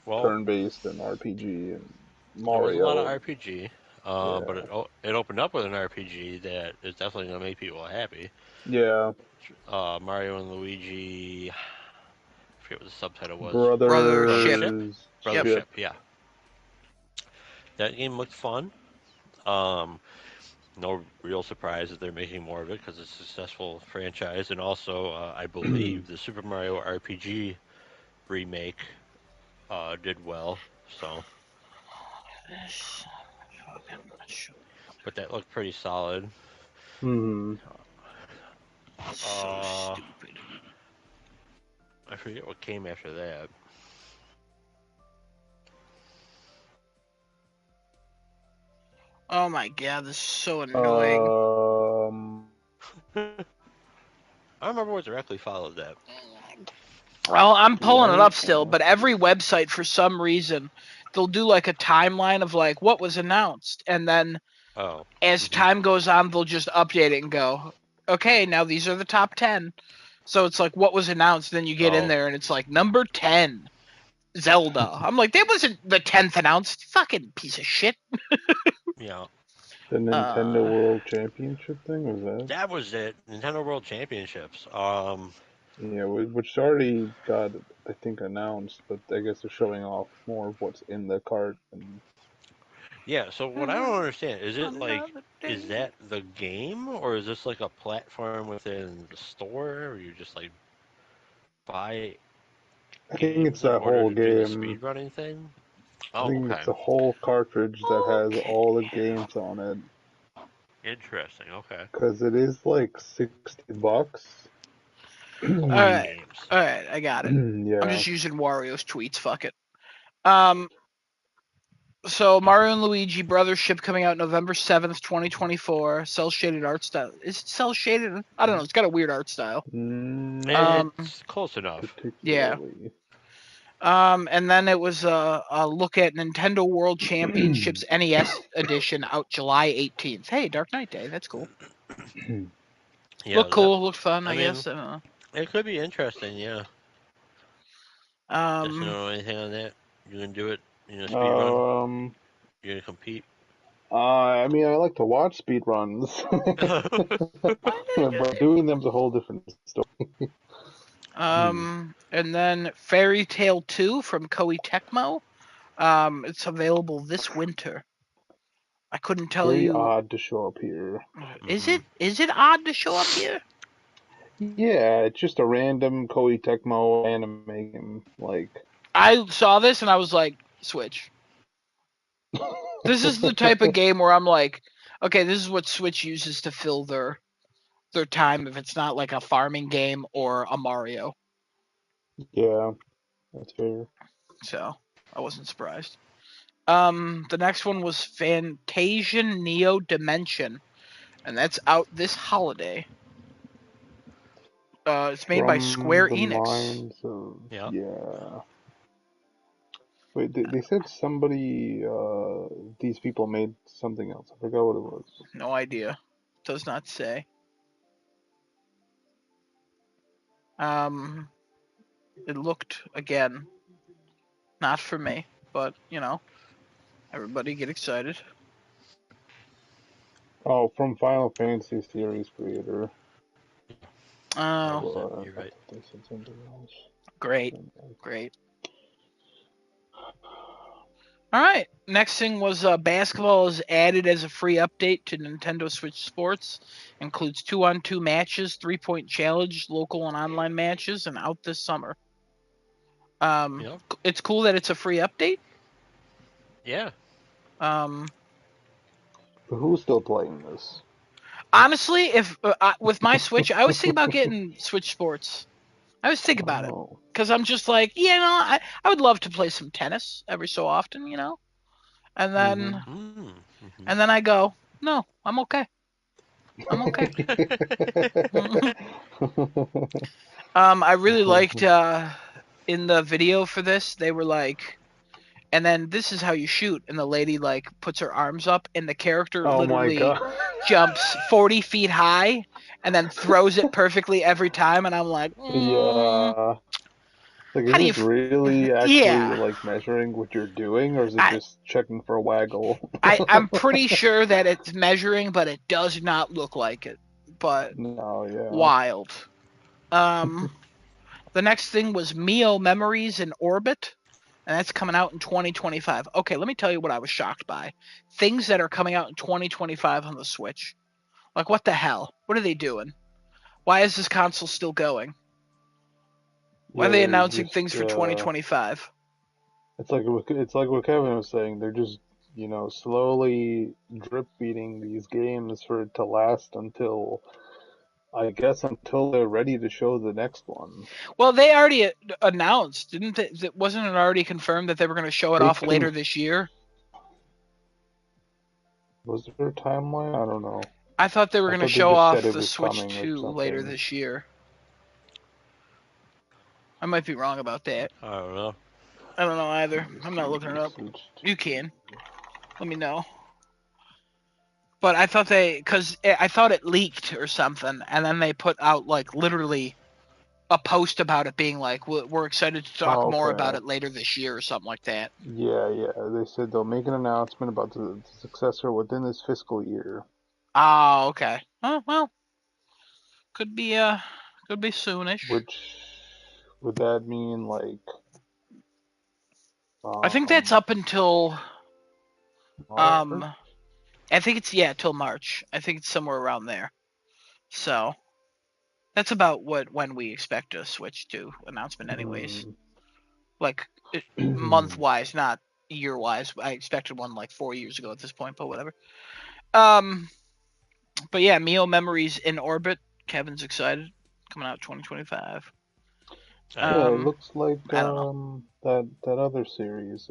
Well, turn-based and RPG and there was a lot of Mario. RPG, but Yeah, it opened up with an RPG that is definitely gonna make people happy. yeah, Mario and Luigi. I forget what the subtitle was. Brothership. Brothership. Brothers Yep. Ship. Brothership. Yeah. That game looked fun. Um, no real surprise that they're making more of it because it's a successful franchise, and also I believe the Super Mario RPG remake did well. So, but that looked pretty solid. Hmm. So Uh, stupid. I forget what came after that. Oh my god, this is so annoying. Um. I don't remember what directly followed that. Well, I'm pulling it Right. up still, but every website for some reason they'll do like a timeline of like what was announced, and then Oh. as time goes on they'll just update it and go, okay, now these are the top 10. So it's like what was announced, then you get in Oh. there and it's like number 10, Zelda. I'm like, that wasn't the 10th announced. Fucking piece of shit. Yeah. The Nintendo Uh, World Championship thing was that? That was it. Nintendo World Championships. Yeah, which already got, I think, announced, but I guess they're showing off more of what's in the cart. And Yeah, so what I don't understand is it like another is day. that the game or is this like a platform within the store where you just like buy I think it's games in that order whole to do the game. speedrunning thing? I Oh, think okay. it's a whole cartridge that has Okay. all the games on it, Interesting. Okay. because it is like $60. It's a All lot of right. games. All right. I got it. I'm Yeah. just using Wario's tweets. Fuck it. Um. So Mario and Luigi Brothership coming out November 7th, 2024. Cell shaded art style. Is it cell shaded? I don't know. It's got a weird art style. Not It's close enough. Yeah. particularly. And then it was a look at Nintendo World Championships NES edition out July 18th. Hey, Dark Knight Day. That's cool. Yeah, Looked that cool. Looked fun. I I mean, guess. I don't know. it could be interesting, yeah. Just Um. know anything on that? You gonna do it? You gonna speed run? um, You gonna compete? I mean, I like to watch speedruns, but doing them's a whole different story. And then Fairy Tale 2 from Koei Tecmo. It's available this winter. I couldn't tell Very you. odd to show up here. Is it odd to show up here? Yeah, it's just a random Koei Tecmo anime game. Like, I saw this and I was like, Switch. This is the type of game where I'm like, okay, this is what Switch uses to fill their time if it's not like a farming game or a Mario. yeah, that's fair. So I wasn't surprised. The next one was Fantasian Neo Dimension, and that's out this holiday. It's made by From Square the Enix. minds of Yeah. yeah. Wait, they said somebody, these people made something else. I forgot what it was. No idea. Does not say. It looked again not for me, but you know, everybody get excited. Oh, from Final Fantasy series creator. Oh, You're I right. thought they said something else. great. All right. Next thing was basketball is added as a free update to Nintendo Switch Sports. Includes 2-on-2 matches, 3-point challenge, local and online matches, and out this summer. Yep. It's cool that it's a free update. Yeah. Um, But who's still playing this? honestly, if with my Switch, I always think about getting Switch Sports. I always think about it Oh. because I'm just like, I would love to play some tennis every so often, and then and then I go, no, I'm okay. I'm okay. I really liked in the video for this, they were like, and then this is how you shoot, and the lady like puts her arms up, and the character Oh my literally god. jumps 40 feet high, and then throws it perfectly every time, and I'm like, Yeah. Like, how is do you? it really actually Yeah, like measuring what you're doing, or is it I just checking for a waggle? I'm pretty sure that it's measuring, but it does not look like it. But No, yeah. wild. Um, the next thing was Mio Memories in Orbit, and that's coming out in 2025. Okay, let me tell you what I was shocked by. Things that are coming out in 2025 on the Switch. Like, what the hell? What are they doing? Why is this console still going? Why are Yeah, they they're announcing just things for 2025? it's like what Kevin was saying. They're just, slowly drip feeding these games for it to last until, I guess, until they're ready to show the next one. Well, they already announced, didn't they? Wasn't it already confirmed that they were going to show it They off later this year? Was there a timeline? I don't know. I thought they were I going to thought they show just said off it the was Switch coming or 2 later something. this year. I might be wrong about that. I don't know. I don't know either. I'm not looking it up. Switch You can. Let me know. But I thought I thought it leaked or something, and then they put out like literally a post about it being like, we're excited to talk Oh, more about okay. it later this year or something like that. Yeah. They said they'll make an announcement about the successor within this fiscal year. Oh, okay. Oh, well, could be soonish. Which would that mean like I think that's up until March? I think it's till March. I think it's somewhere around there. So that's about when we expect a Switch 2 announcement, anyways. Like month wise, not year wise. I expected one like 4 years ago at this point, but whatever. But yeah, Mio Memories in Orbit. Kevin's excited. Coming out 2025. Yeah, it looks like I don't know. that other series.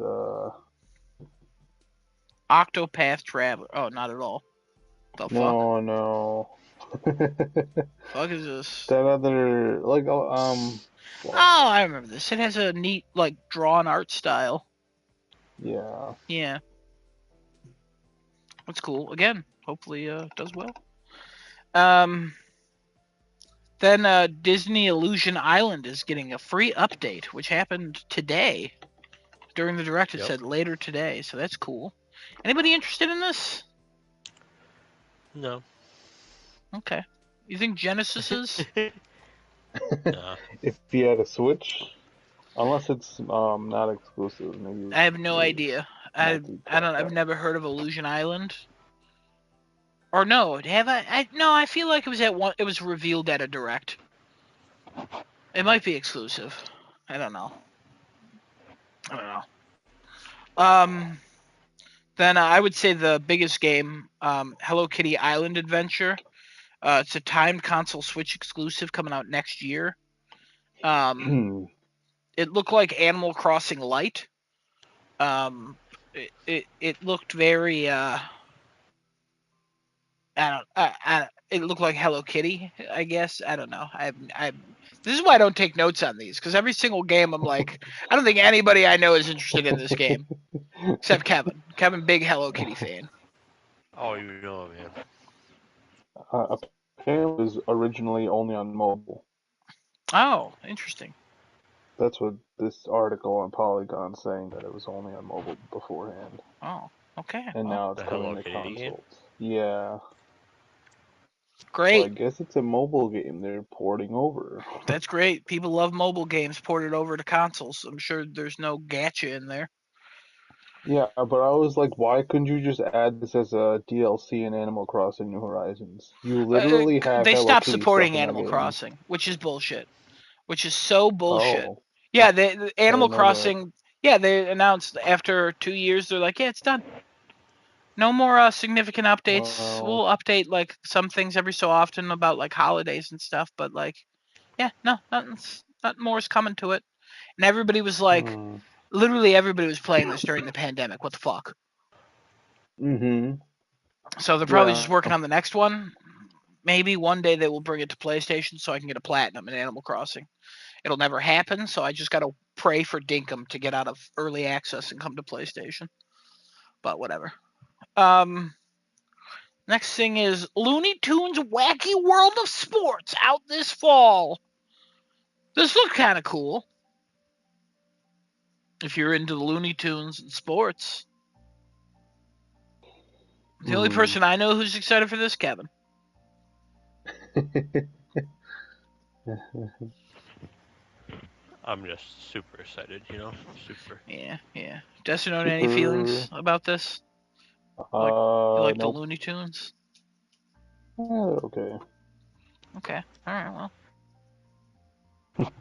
Octopath Traveler. Oh, not at all. The fuck? No. Fuck is this? That other Oh, I remember this. It has a neat like drawn art style. yeah. Yeah. That's cool. Again, hopefully does well. Then Disney Illusion Island is getting a free update, which happened today. During the direct, it said later today, so that's cool. Anybody interested in this? No. Okay. You think Genesis is? Nah. If you had a Switch? Unless it's not exclusive, maybe I have no there's idea. I've multi-platform. never heard of Illusion Island. Or no, have I? No, I feel like it was at one. It was revealed at a direct. It might be exclusive. I don't know. I don't know. Then I would say the biggest game, Hello Kitty Island Adventure. It's a timed console Switch exclusive coming out next year. It looked like Animal Crossing Lite. It looked very it looked like Hello Kitty, I guess. I don't know. This is why I don't take notes on these, because every single game I'm like, I don't think anybody I know is interested in this game except Kevin. Kevin, big Hello Kitty fan. Oh, you know, man. Apparently, it was originally only on mobile. Oh, interesting. That's what this article on Polygon saying, that it was only on mobile beforehand, Oh, okay. and Well, now it's The Hello coming to Kitty game? consoles. Yeah, so I great. guess it's a mobile game they're porting over. That's great. People love mobile games ported over to consoles. I'm sure there's no gacha in there. Yeah, but I was like, why couldn't you just add this as a DLC in Animal Crossing New Horizons? You literally have They Hello stopped Kitty stuff supporting in that Animal game. Crossing, which is bullshit. Which is so bullshit. Oh, Yeah, the I Animal didn't know that. Crossing. Yeah, they announced after 2 years, they're like, yeah, it's done. No more significant updates. Well, We'll update like some things every so often about like holidays and stuff, but like, yeah, no, nothing more is coming to it. And everybody was like, hmm. literally everybody was playing this during the pandemic. What the fuck? Mm-hmm. So they're probably Yeah. just working on the next one. Maybe one day they will bring it to PlayStation so I can get a platinum in Animal Crossing. It'll never happen, so I just gotta pray for Dinkum to get out of early access and come to PlayStation. But whatever. Next thing is Looney Tunes Wacky World of Sports out this fall. This looked kind of cool. If you're into the Looney Tunes and sports. The only Hmm. person I know who's excited for this, Kevin. I'm just super excited, you know? Super. Yeah. Destinone, any Super. feelings about this? Like, you like the Nope. Looney Tunes? Okay. Okay. All right. Well,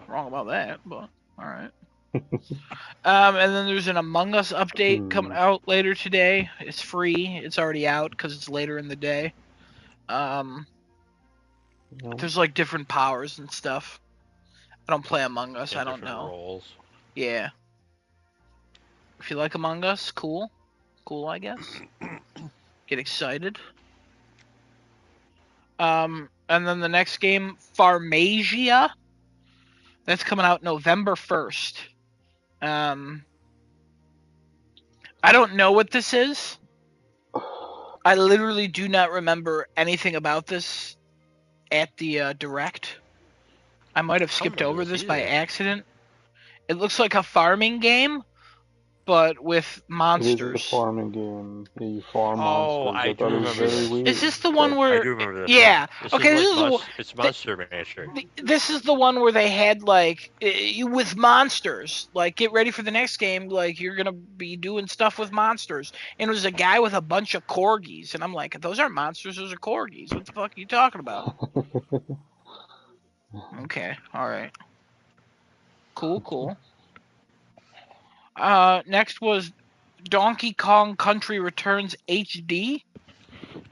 wrong about that, but all right. And then there's an Among Us update coming Hmm. out later today. It's free. It's already out because it's later in the day. Um, Nope. there's like different powers and stuff. I don't play Among Us. Yeah, I don't different know. roles. Yeah. If you like Among Us, cool. Cool, I guess. Get excited. And then the next game, Farmasia. That's coming out November 1st. I don't know what this is. I literally do not remember anything about this at the direct. I might have I don't skipped remember over this this by either. accident. It looks like a farming game, but with It is a monsters. farming game. Yeah, you farm Oh, monsters. I I do thought it was Is remember very this this. is weird. this the Okay. one I where? do remember this one. Yeah. This is Okay. like it's Monster Rancher. This is the one where they had like you with monsters. Like get ready for the next game. Like you're gonna be doing stuff with monsters. And it was a guy with a bunch of corgis, and I'm like, those aren't monsters. Those are corgis. What the fuck are you talking about? Okay. All right. Cool. Next was Donkey Kong Country Returns HD.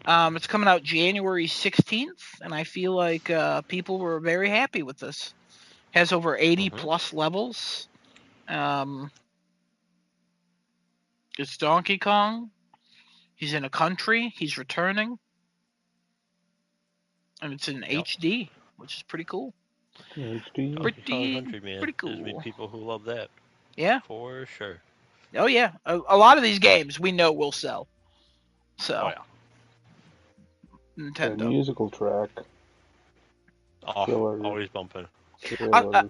It's coming out January 16th, and I feel like people were very happy with this. Has over 80 plus levels. It's Donkey Kong. He's in a country. He's returning, and it's in Yep. HD, which is pretty cool. HD. Donkey Kong Country, man. Pretty There's be cool. people who love that. Yeah. For sure. Oh yeah. A lot of these games we know will sell. So. Oh, yeah. That Nintendo. musical track. Oh, Killer. always bumping. Killer.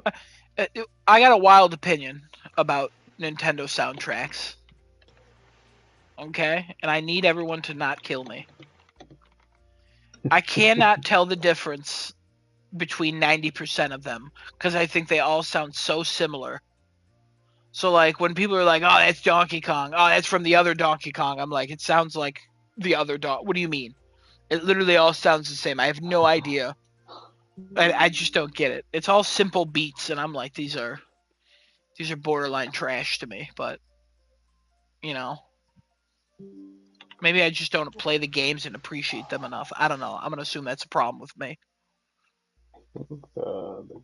I got a wild opinion about Nintendo soundtracks. Okay? And I need everyone to not kill me. I cannot tell the difference between 90% of them because I think they all sound so similar. So like when people are like, "Oh, that's Donkey Kong. Oh, that's from the other Donkey Kong." I'm like, "It sounds like the other What do you mean?" It literally all sounds the same. I have no idea. I just don't get it. It's all simple beats, and I'm like, these are borderline trash to me. But you know, maybe I just don't play the games and appreciate them enough. I don't know. I'm gonna assume that's a problem with me. The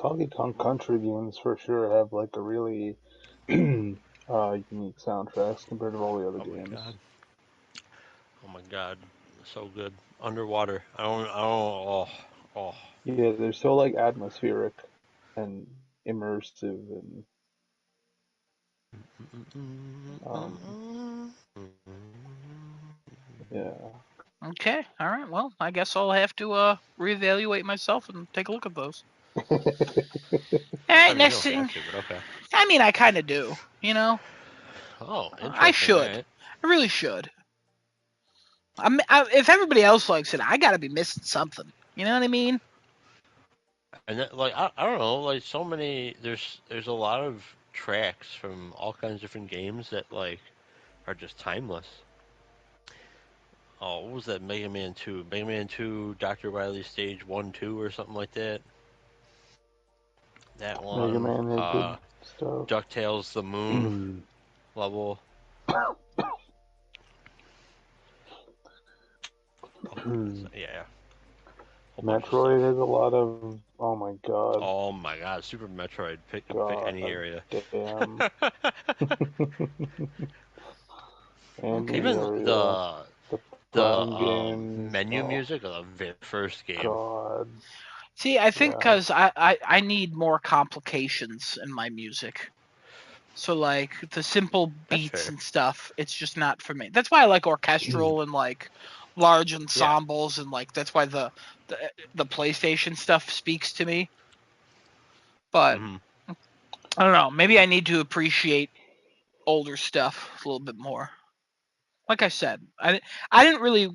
Donkey Kong Country games for sure have like a really unique soundtracks compared to all the other Oh my games. god. Oh my god. So good. Underwater. I don't. Oh. Oh. Yeah, they're so like atmospheric and immersive and yeah. Okay. All right. Well, I guess I'll have to reevaluate myself and take a look at those. All I right. mean, you Next don't thing. have to, but okay. I mean, I kind of do. You know. Oh, interesting. I should. Right. I really should. If everybody else likes it, I gotta be missing something. You know what I mean? And that, like I don't know, like so many. There's a lot of tracks from all kinds of different games that like are just timeless. Oh, what was that? Mega Man 2, Mega Man 2, Dr. Wily Stage 1, 2, or something like that. That Mega one. Man had good stuff. DuckTales The Moon level. Yeah. Metroid has a lot of. Oh my god. Oh my god, Super Metroid. Pick any area. Damn. Any Even area. the games. menu music of the very first game. God. See, I think Yeah. because I need more complications in my music. So like the simple beats and stuff, it's just not for me. That's why I like orchestral and like large ensembles and like that's why the PlayStation stuff speaks to me. But I don't know. Maybe I need to appreciate older stuff a little bit more. Like I said, I didn't really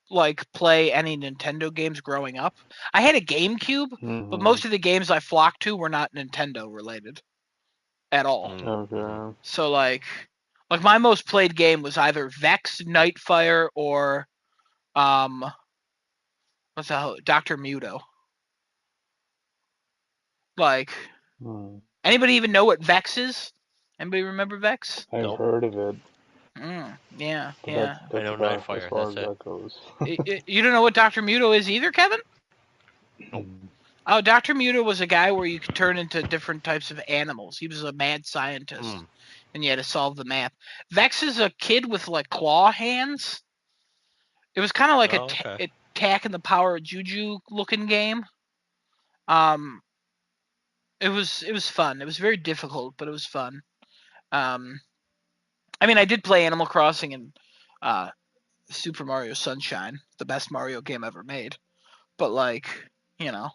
like play any Nintendo games growing up. I had a GameCube, but most of the games I flocked to were not Nintendo related at all. Okay. So like my most played game was either Vex, Nightfire, or what's the hell? Dr. Muto. Like anybody even know what Vex is? Anybody remember Vex? I've heard of it. Yeah, But yeah. That's I know about Nightfire, as far that's as it. that goes. You don't know what Dr. Muto is either, Kevin? Nope. Oh, Dr. Muto was a guy where you could turn into different types of animals. He was a mad scientist, and you had to solve the map. Vex is a kid with like claw hands. It was kind of like Attack and the Power of Juju looking game. It was fun. It was very difficult, but it was fun. I mean, I did play Animal Crossing and Super Mario Sunshine, the best Mario game ever made. But like, you know.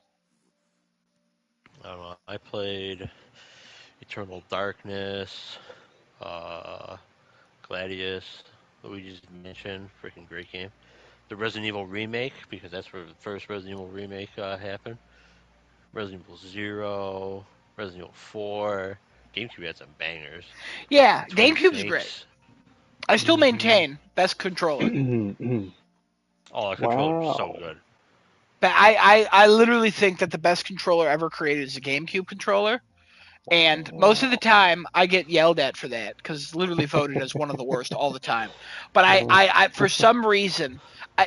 I don't know. I played Eternal Darkness, Gladius, Luigi's Mansion, freaking great game. The Resident Evil remake, because that's where the first Resident Evil remake happened. Resident Evil 0, Resident Evil 4. GameCube had some bangers. Yeah, Twin GameCube's Snakes. great. I still maintain best controller. Oh, the controller's so good. But I literally think that the best controller ever created is a GameCube controller. And most of the time, I get yelled at for that because it's literally voted as one of the worst all the time. But I for some reason,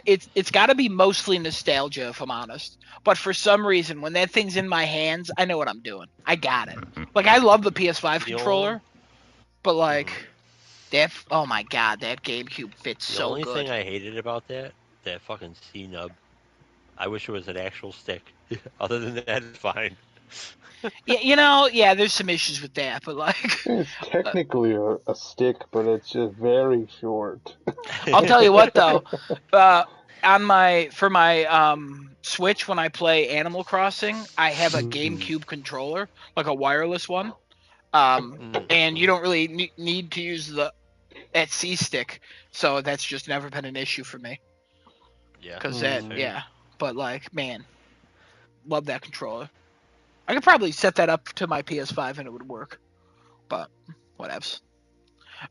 it's got to be mostly nostalgia, if I'm honest. But for some reason, when that thing's in my hands, I know what I'm doing. I got it. Like I love the PS5 controller, but like that. Oh my god, that GameCube fits so good. The only thing I hated about that fucking C-nub. I wish it was an actual stick. Other than that, it's fine. Yeah, there's some issues with that, but like it's technically a stick, but it's just very short. I'll tell you what though, for my Switch when I play Animal Crossing, I have a GameCube controller, like a wireless one, and you don't really need to use that C stick, so that's just never been an issue for me. Yeah, because but like man. love that controller. I could probably set that up to my PS5 and it would work, but whatevs.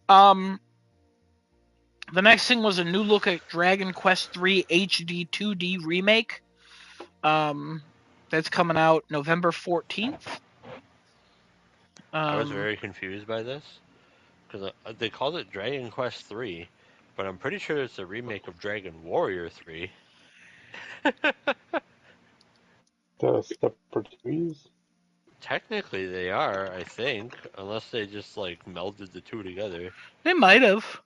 The next thing was a new look at Dragon Quest III HD 2D remake. That's coming out November 14th. I was very confused by this because they called it Dragon Quest 3, but I'm pretty sure it's a remake of Dragon Warrior 3. The separate series? Technically, they are, I think, unless they just like melded the two together. They might have.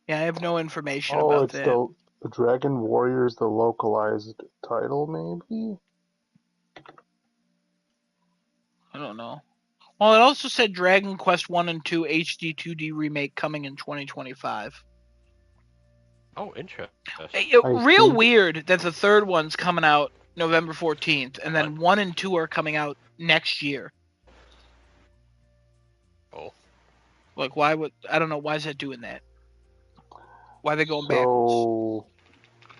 Yeah, I have no information Oh, about it's that. the Dragon Warriors, the localized title, maybe? I don't know. Well, it also said Dragon Quest 1 and 2 HD 2D remake coming in 2025. Oh, interesting. Real think- weird that the third one's coming out November 14th, and then 1 and 2 are coming out next year. Oh. Like, why would... I don't know. Why is that doing that? Why are they going backwards?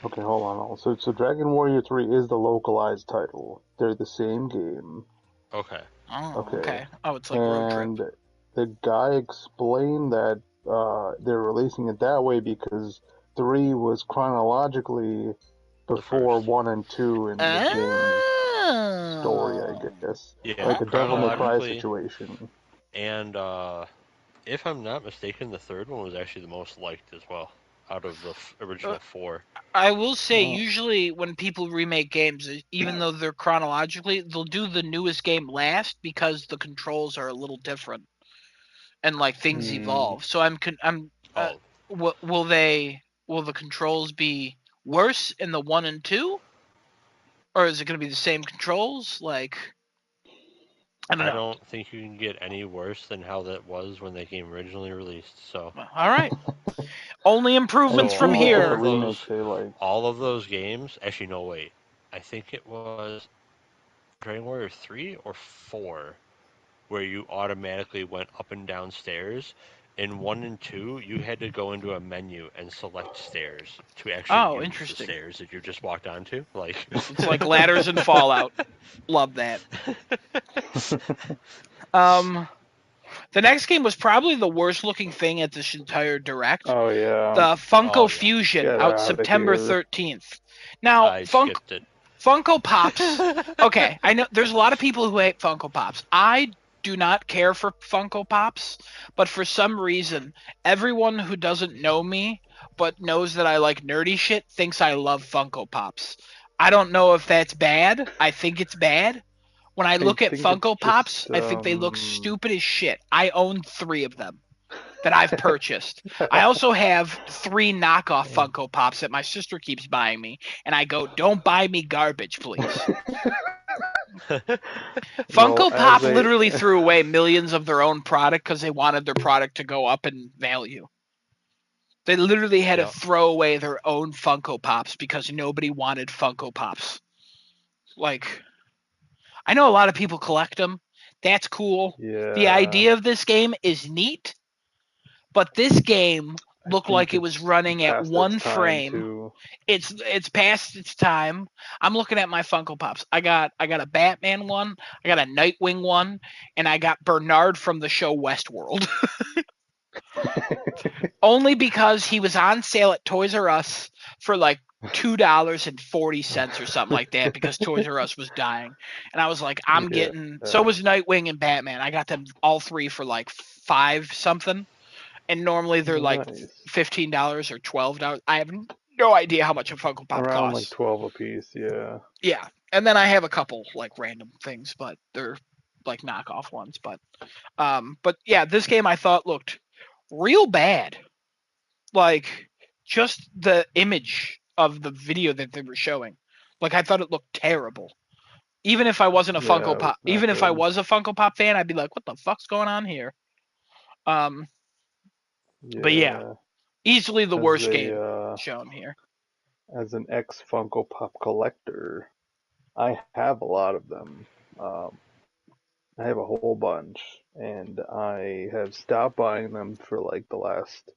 Okay, hold on. So Dragon Warrior 3 is the localized title. They're the same game. Okay. Oh, Okay. okay. Oh, it's like Road Trip. And the guy explained that they're releasing it that way because 3 was chronologically before first. 1 and 2 in the game's story, I guess. Yeah, Like a Devil May Cry chronologically. situation. And if I'm not mistaken, the third one was actually the most liked as well, out of the original 4. I will say, Oh. usually when people remake games, even though they're chronologically, they'll do the newest game last because the controls are a little different and like things evolve. So will the controls be worse in the 1 and 2, or is it going to be the same controls? Like, I don't know. I don't think you can get any worse than how that was when that game originally released. So. All right. Only improvements So from all here. of all of those games. Actually, no, wait. I think it was Dragon Warrior 3 or 4, where you automatically went up and down stairs. In 1 and 2, you had to go into a menu and select stairs to actually use Interesting. the stairs that you just walked onto. Like it's like ladders in Fallout. Love that. The next game was probably the worst looking thing at this entire direct. Oh yeah. The Funko Fusion out September 13th. Now, I skipped it. Funko Pops. Okay, I know there's a lot of people who hate Funko Pops. I do not care for Funko Pops, but for some reason, everyone who doesn't know me but knows that I like nerdy shit thinks I love Funko Pops. I don't know if that's bad. I think it's bad. When I look at Funko Pops, I think they look stupid as shit. I own 3 of them that I've purchased. I also have 3 knockoff Funko Pops that my sister keeps buying me, and I go, don't buy me garbage, please. Funko Pop literally threw away millions of their own product because they wanted their product to go up in value. They literally had to throw away their own Funko Pops because nobody wanted Funko Pops. Like, I know a lot of people collect them. That's cool. Yeah. The idea of this game is neat, but this game looked like it was running at 1 frame. It's past its time. I'm looking at my Funko Pops. I got a Batman one, I got a Nightwing one, and I got Bernard from the show Westworld. Only because he was on sale at Toys R Us for like $2.40 or something like that, because Toys R Us was dying. And I was like, so was Nightwing and Batman. I got them all 3 for like $5 something. And normally they're like $15 or $12. I have no idea how much a Funko Pop costs. Around like 12 a piece, yeah. Yeah. And then I have a couple like random things, but they're like knockoff ones. But yeah, this game I thought looked real bad. Like, just the image of the video that they were showing. Like, I thought it looked terrible. Even if I wasn't a Funko Pop, even if I was a Funko Pop fan, I'd be like, what the fuck's going on here? But yeah, easily the worst game shown here. As an ex Funko Pop collector, I have a lot of them. I have a whole bunch, and I have stopped buying them for like the last,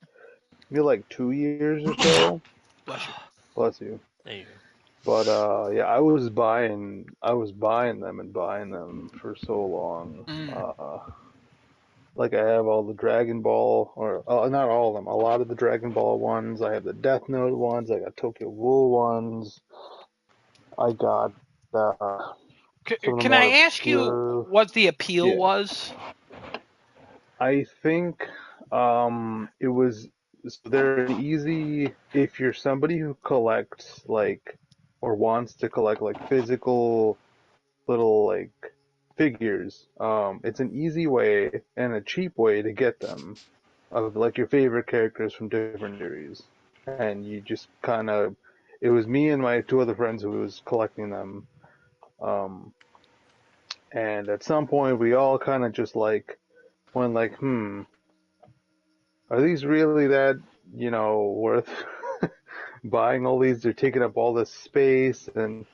maybe like 2 years or so. Bless you. Bless you. Thank you. But yeah, I was buying them and buying them for so long. Mm. Like I have all the Dragon Ball, or not all of them, a lot of the Dragon Ball ones. I have the Death Note ones. I got Tokyo Ghoul ones. I got some of the Can more I ask you obscure. what the appeal Yeah, was? I think it was so they're an easy if you're somebody who collects like or wants to collect like physical little like figures. It's an easy way and a cheap way to get them of like your favorite characters from different series. And you just kind of, it was me and my two other friends who was collecting them. Um, and at some point we all kind of just like went like, are these really that, worth buying all these? They're taking up all this space and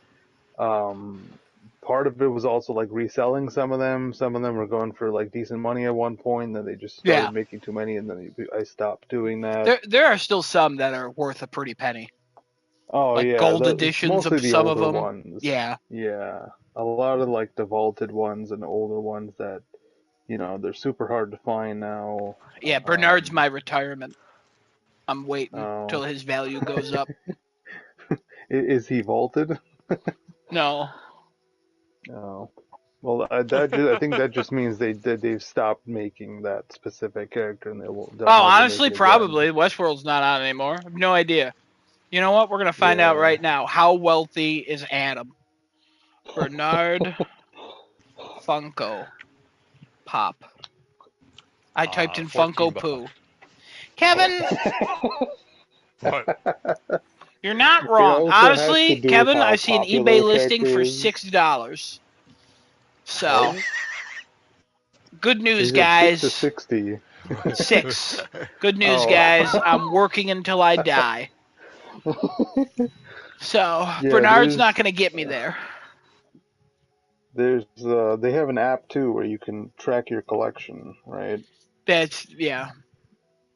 Um, part of it was also like reselling some of them. Some of them were going for like decent money at one point, and then they just Yeah, started making too many, and then I stopped doing that. there are still some that are worth a pretty penny, Oh like yeah, gold it's editions mostly of the some of older them. ones. Yeah, Yeah, a lot of like the vaulted ones and older ones that they're super hard to find now. yeah. Bernard's Um, my retirement. I'm waiting till oh, his value goes up. is he vaulted? No. Oh. Well, I think that just means they've stopped making that specific character, and they'll Oh, never make honestly, it again. probably. Westworld's not on anymore. I have no idea. You know what? We're gonna find out Yeah. right now. How wealthy is Adam? Bernard Funko Pop. I typed in Funko $14. Poo. Kevin, What? you're not It wrong. also has to Honestly, do with Kevin, I how see an popular eBay a listing character for is, $60. So, right? good news, He said 6 to guys. 60. 6. Good news, Oh. guys. I'm working until I die. So, Yeah, Bernard's not gonna get me there. they have an app too where you can track your collection, right? That's yeah.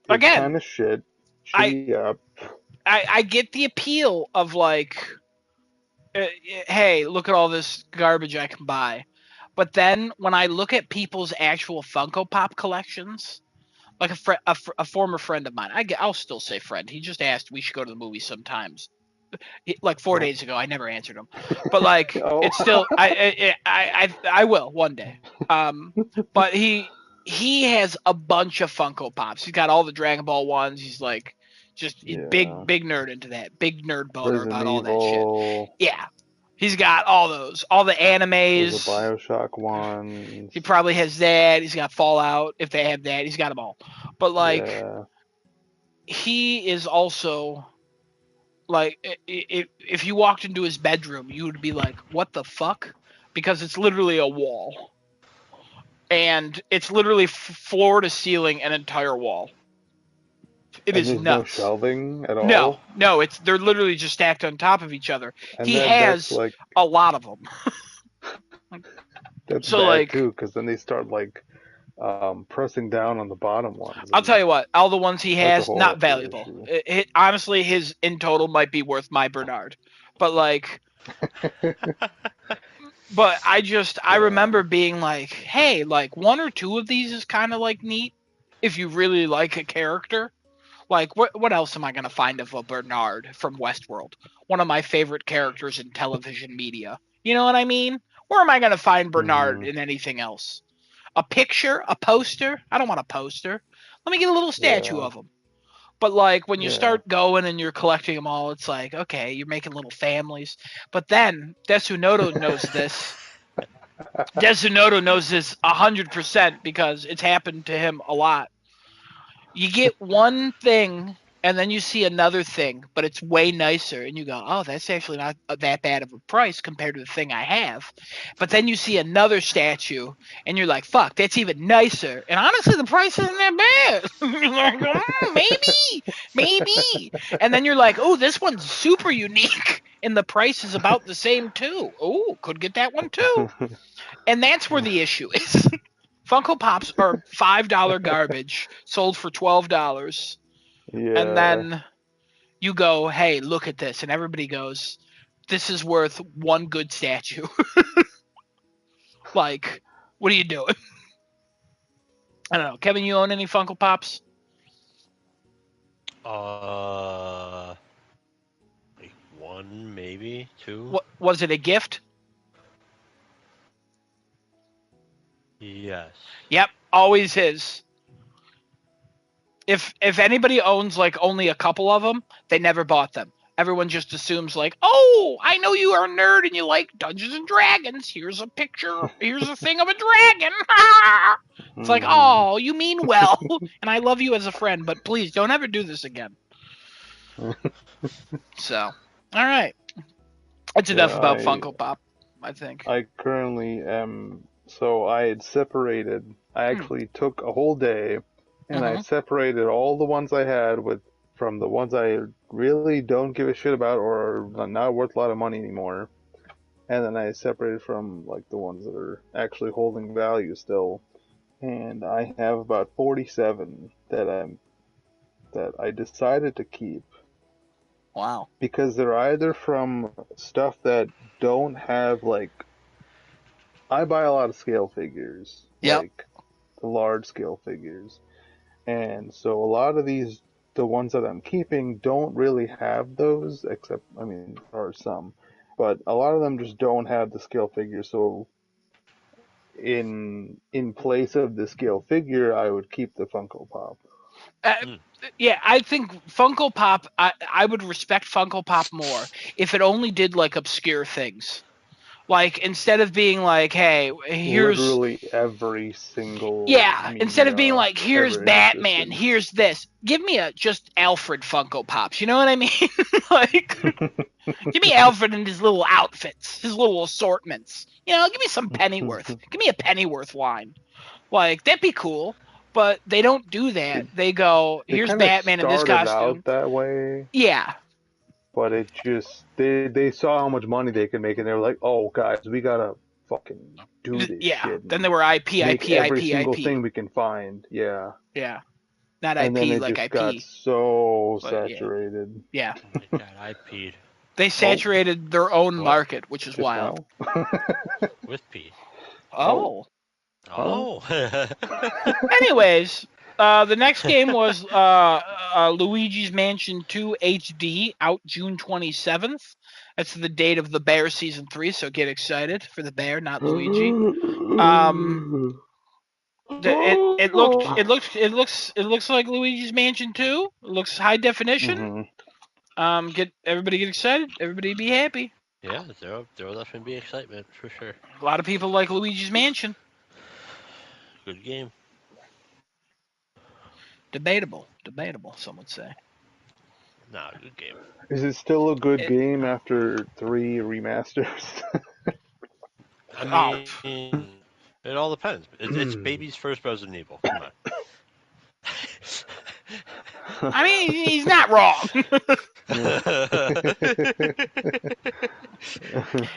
It's Again, kind of I shitty app. I get the appeal of like, uh, hey, look at all this garbage I can buy. But then when I look at people's actual Funko Pop collections, like a former friend of mine, I'll still say friend. He just asked we should go to the movie sometimes. Like 4 days ago, I never answered him, but like Oh. it's still I will one day. Um, but he has a bunch of Funko Pops. He's got all the Dragon Ball ones. He's like just Yeah. big nerd into that. Big nerd boner Resident about all that shit. Evil. Yeah, he's got all those, all the There's a animes. BioShock ones. He probably has that. He's got Fallout. If they have that, he's got them all. But like Yeah. he is also like if you walked into his bedroom, you would be like, "What the fuck?" Because it's literally a wall, and it's literally floor to ceiling, an entire wall. It And is there's no nuts. shelving at No, all. no, they're literally just stacked on top of each other. And He that's has like a lot of them. that's So bad like, too, because then they start like pressing down on the bottom ones, I'll and tell you what, all the ones he that's a has, whole not other valuable. issue. Honestly, his in total might be worth my Bernard, but like. But I Yeah. remember being like, hey, like one or two of these is kind of like neat if you really like a character. Like what else am I gonna find of a Bernard from Westworld? One of my favorite characters in television media. You know what I mean? Where am I gonna find Bernard Hmm. in anything else? A picture, a poster? I don't want a poster. Let me get a little statue Yeah. of him. But like when you Yeah. start going and you're collecting them all, it's like okay, you're making little families. But then Desunoto knows this. Desunoto knows this 100% because it's happened to him a lot. You get one thing and then you see another thing, but it's way nicer, and you go, "Oh, that's actually not that bad of a price compared to the thing I have." But then you see another statue, and you're like, "Fuck, that's even nicer." And honestly, the price isn't that bad. You're like, maybe. And then you're like, "Oh, this one's super unique, and the price is about the same too. Oh, could get that one too." And that's where the issue is. Funko Pops are $5 garbage sold for $12, and Yeah. then you go, "Hey, look at this," and everybody goes, this is worth one good statue. Like, what are you doing? I don't know. Kevin, you own any Funko Pops? Like one, maybe two. What was it? A gift? Yes. Yep, always is. If anybody owns like only a couple of them, they never bought them. Everyone just assumes like, oh, I know you are a nerd and you like Dungeons and Dragons. Here's a picture. Here's a thing of a dragon. It's like, oh, you mean well, and I love you as a friend, but please don't ever do this again. So, all right, that's enough about Funko Pop, I think. I currently am. So I had separated. I actually took a whole day, and I separated all the ones I had from the ones I really don't give a shit about or are not worth a lot of money anymore. And then I separated from like the ones that are actually holding value still. And I have about 47 that I decided to keep. Wow. Because they're either from stuff that don't have like, I buy a lot of scale figures. Yep. Like the large scale figures. And so a lot of these, the ones that I'm keeping don't really have those, except, I mean, there are some. But a lot of them just don't have the scale figure, so in place of the scale figure, I would keep the Funko Pop. Yeah, I think Funko Pop, I would respect Funko Pop more if it only did like obscure things. Like instead of being like, hey, here's literally every single instead of being like, here's ever Batman, existed. here's this. Give me just Alfred Funko Pops. You know what I mean? Like, give me Alfred and his little outfits, his little assortments. You know, give me some Pennyworth. Give me a Pennyworth line. Like that'd be cool. But they don't do that. They go, here's Batman in this costume. Out that way. Yeah. But it just they saw how much money they could make, and they were like, "Oh, guys, we gotta fucking do this shit." Then they were every single thing we can find. Yeah. Yeah. Not and IP then it like just IP. got so But, saturated. Yeah. Oh my God, I peed. They saturated their own market, which is Just wild. With pee. Oh. Oh. Anyways, the next game was Luigi's Mansion 2 HD, out June 27th. That's the date of the Bear Season 3, so get excited for the Bear, not Luigi. It looks like Luigi's Mansion 2. It looks high definition. Everybody get excited. Everybody be happy. Yeah, there will definitely be excitement for sure. A lot of people like Luigi's Mansion. Good game. Debatable, some would say. Nah, good game. Is it still a good game after 3 remasters? I mean, it all depends. It's baby's first Resident Evil. Come on. I mean, he's not wrong.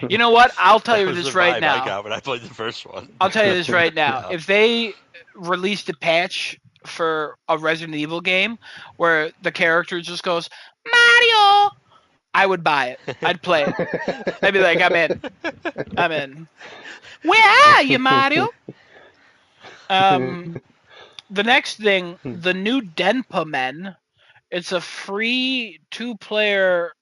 You know what? I'll tell you this right now. I got when I played the first one. I'll tell you this right now. If they released a patch for a Resident Evil game where the character just goes, Mario, I would buy it. I'd play it. I'd be like, I'm in. Where are you, Mario? The next thing, the new Denpa Men. It's a free 2-player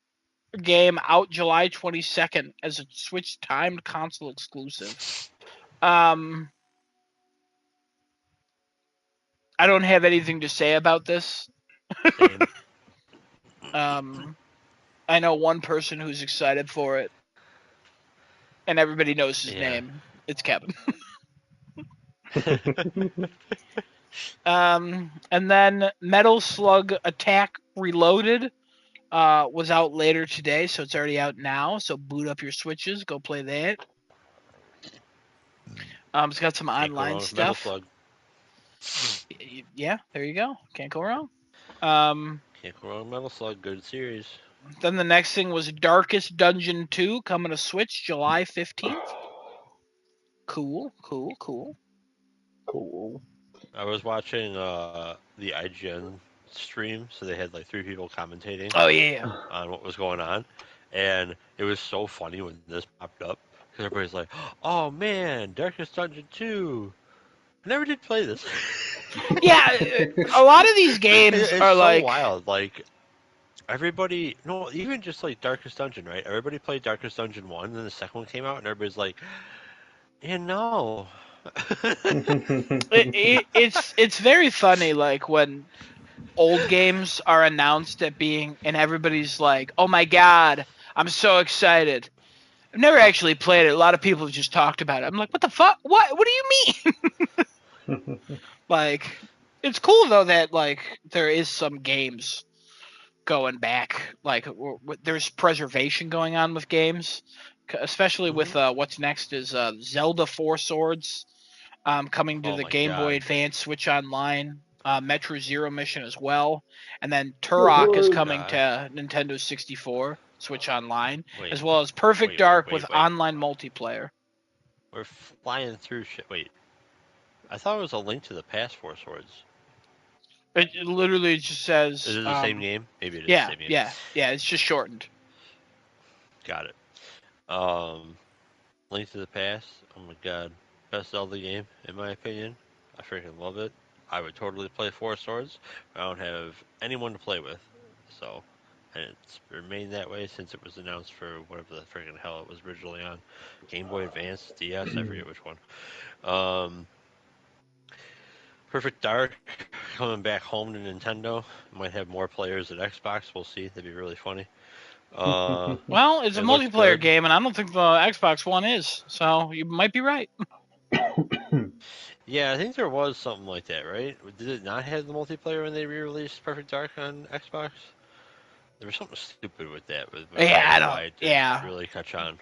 game out July 22nd as a Switch timed console exclusive. I don't have anything to say about this. I know one person who's excited for it, and everybody knows his name. It's Kevin. And then Metal Slug Attack Reloaded was out later today, so it's already out now. So boot up your Switches, go play that. It's got some online stuff. Yeah, there you go. Can't go wrong. Can't go wrong. Metal Slug, good series. Then the next thing was Darkest Dungeon 2 coming to Switch July 15th. Cool. I was watching the IGN stream, so they had like 3 people commentating. Oh yeah. On what was going on, And it was so funny when this popped up because everybody's like, "Oh man, Darkest Dungeon 2. I never did play this." Yeah, a lot of these games It's are so like, wild. Like everybody, no, even just like Darkest Dungeon, right? Everybody played Darkest Dungeon 1, and then the second one came out, and everybody's like, no. it's very funny, like when old games are announced at being, and everybody's like, "Oh my god, I'm so excited." I've never actually played it. A lot of people have just talked about it. I'm like, "What the fuck? What do you mean?" Like, it's cool though that like there is some games going back. Like, there's preservation going on with games, especially with Hmm. what's next is Zelda Four Swords. Coming to Oh the my Game Boy god. Advance, Switch Online, Metro Zero Mission as well, and then Turok is Oh What? coming god. to Nintendo 64, Switch Online, Wait, as well as Perfect wait, wait, Dark with wait, wait. online multiplayer. We're flying through shit. Wait, I thought it was a Link to the Past Four Swords. It literally just Is says, it the same game? Maybe it is the yeah, same game. yeah, yeah. It's just shortened. Got it. Um, Link to the Past. Oh my god, best Zelda game in my opinion. I freaking love it. I would totally play Four Swords. I don't have anyone to play with, so and it's remained that way since it was announced for whatever the freaking hell it was originally on. Game Boy Advance, DS, I forget which one. Um, Perfect Dark coming back home to Nintendo. Might have more players at Xbox. We'll see. That'd be really funny. Uh, Well, it's a it looks multiplayer good. game, and I don't think the Xbox One is. So you might be right. Yeah, I think there was something like that, right? Did it not have the multiplayer when they re-released Perfect Dark on Xbox? There was something stupid with that, but I Yeah, don't I know don't. why it didn't Yeah, really catch on.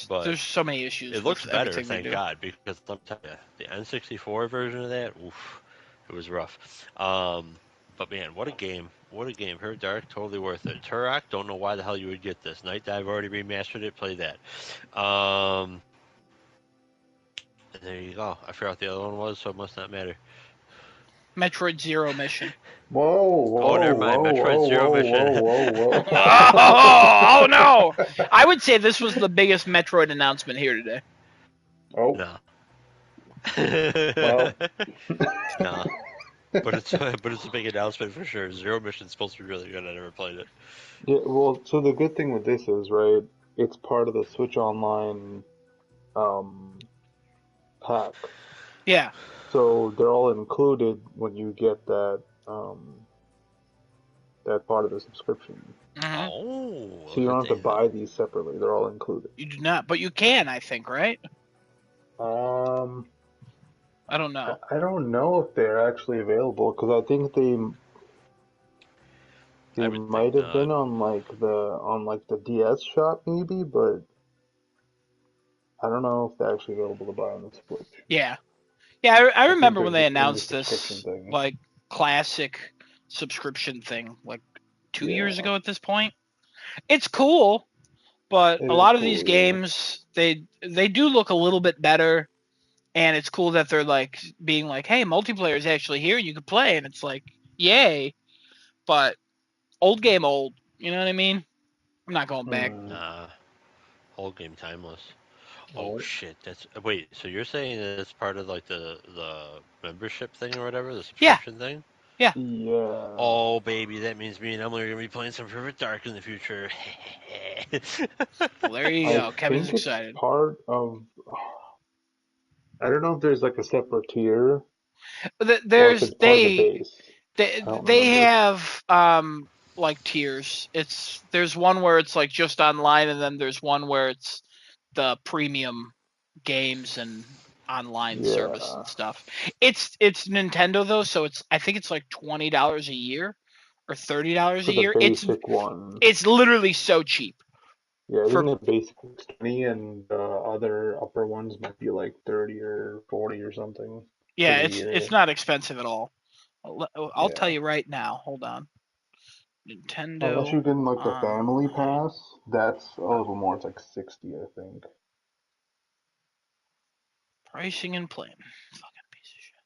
But there's so many it issues looks with better, everything they thank do. God, because let me tell you, the N64 version of that, oof, it was rough. But man, what a game! What a game! Perfect Dark, totally worth it. Turok, don't know why the hell you would get this. Night Dive already remastered it. Play that. Um, and there you go. I forgot what the other one was, so it must not matter. Metroid Zero Mission. Whoa, Oh, whoa, never mind. whoa, Metroid whoa, Zero whoa, Mission. whoa, whoa, Oh, oh no! whoa. I would say this was the biggest Metroid announcement here today. Oh, No. well, No. But it's a big announcement for sure. Zero Mission's supposed to be really good. I never played it. yeah, well, so the good thing with this is, right, it's part of the Switch Online um pack. Yeah. So they're all included when you get that part of the subscription. Hmm. Oh, So you look don't at have to that. buy these separately. They're all included. You do not, but you can, I think, right? Um, I don't know. I don't know if they're actually available because I think they I would think might have not. been on like the DS shop maybe, but I don't know if they're actually available to buy on the Switch. Yeah. Yeah, I I think remember they're when they just in the announced subscription this, thing. like, classic subscription thing, like, 2 years Yeah, ago at this point. It's cool, but it a is lot of these cool, yeah. games, they do look a little bit better, and it's cool that they're, like, being like, hey, multiplayer is actually here, and you can play, and it's like, yay. But old game old, you know what I mean? I'm not going back. Hmm. Nah, whole game timeless. Oh Oh, shit, that's wait. So you're saying that it's part of like the membership thing or whatever, the Yeah, subscription thing? yeah. yeah. Oh baby, that means me and Emily are gonna be playing some Perfect Dark in the future. Well, there you I go. Kevin's think it's excited. part of. I don't know if there's like a separate tier or if There's it's part of the base. I don't they remember. have like tiers. There's one where it's like just online, and then there's one where it's the premium games and online service Yeah, and stuff. It's Nintendo though, so I think it's like $20 a year or $30 for a the year. basic one. It's literally so cheap Yeah, for isn't it basic 20 and the other upper ones might be like 30 or 40 or something for yeah. the It's year? not expensive at all. I'll tell Yeah. you right now. Hold on. Unless Nintendo you're getting like the family Online. pass, that's a little more. It's like 60, I think. Pricing and plan. Fucking piece of shit.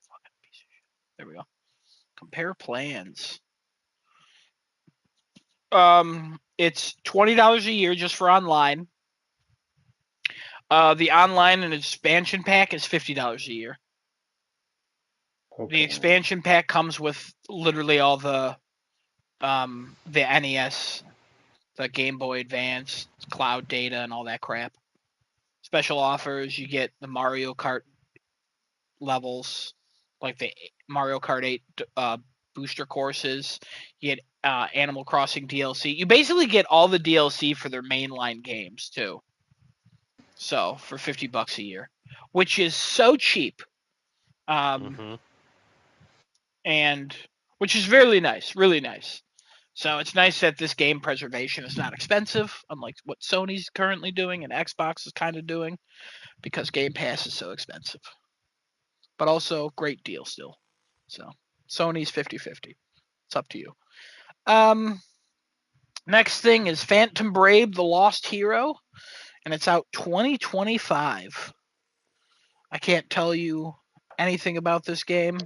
Fucking piece of shit. There we go. Compare plans. It's $20 a year just for online. The online and expansion pack is $50 a year. Okay. The expansion pack comes with literally all the NES, the Game Boy Advance, cloud data, and all that crap. Special offers: you get the Mario Kart levels, like the Mario Kart 8 booster courses. You get Animal Crossing DLC. You basically get all the DLC for their mainline games too. So for $50 a year, which is so cheap, and which is really nice, really nice. So it's nice that this game preservation is not expensive, unlike what Sony's currently doing and Xbox is kind of doing, because Game Pass is so expensive. But also great deal still. So Sony's 50-50. It's up to you. Next thing is Phantom Brave: The Lost Hero, and it's out 2025. I can't tell you anything about this game.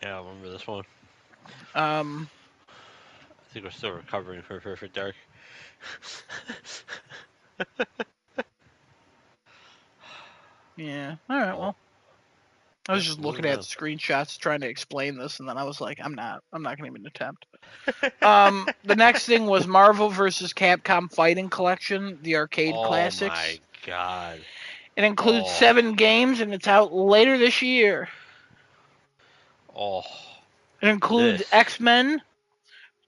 Yeah, I remember this one. Um, I think we're still recovering from Perfect Dark. yeah. All right. Well, I was just looking at screenshots trying to explain this, and then I was like, I'm not gonna even attempt. The next thing was Marvel vs. Capcom Fighting Collection, the arcade classics. Oh my god. It includes 7 games, and it's out later this year. Oh. It includes X-Men,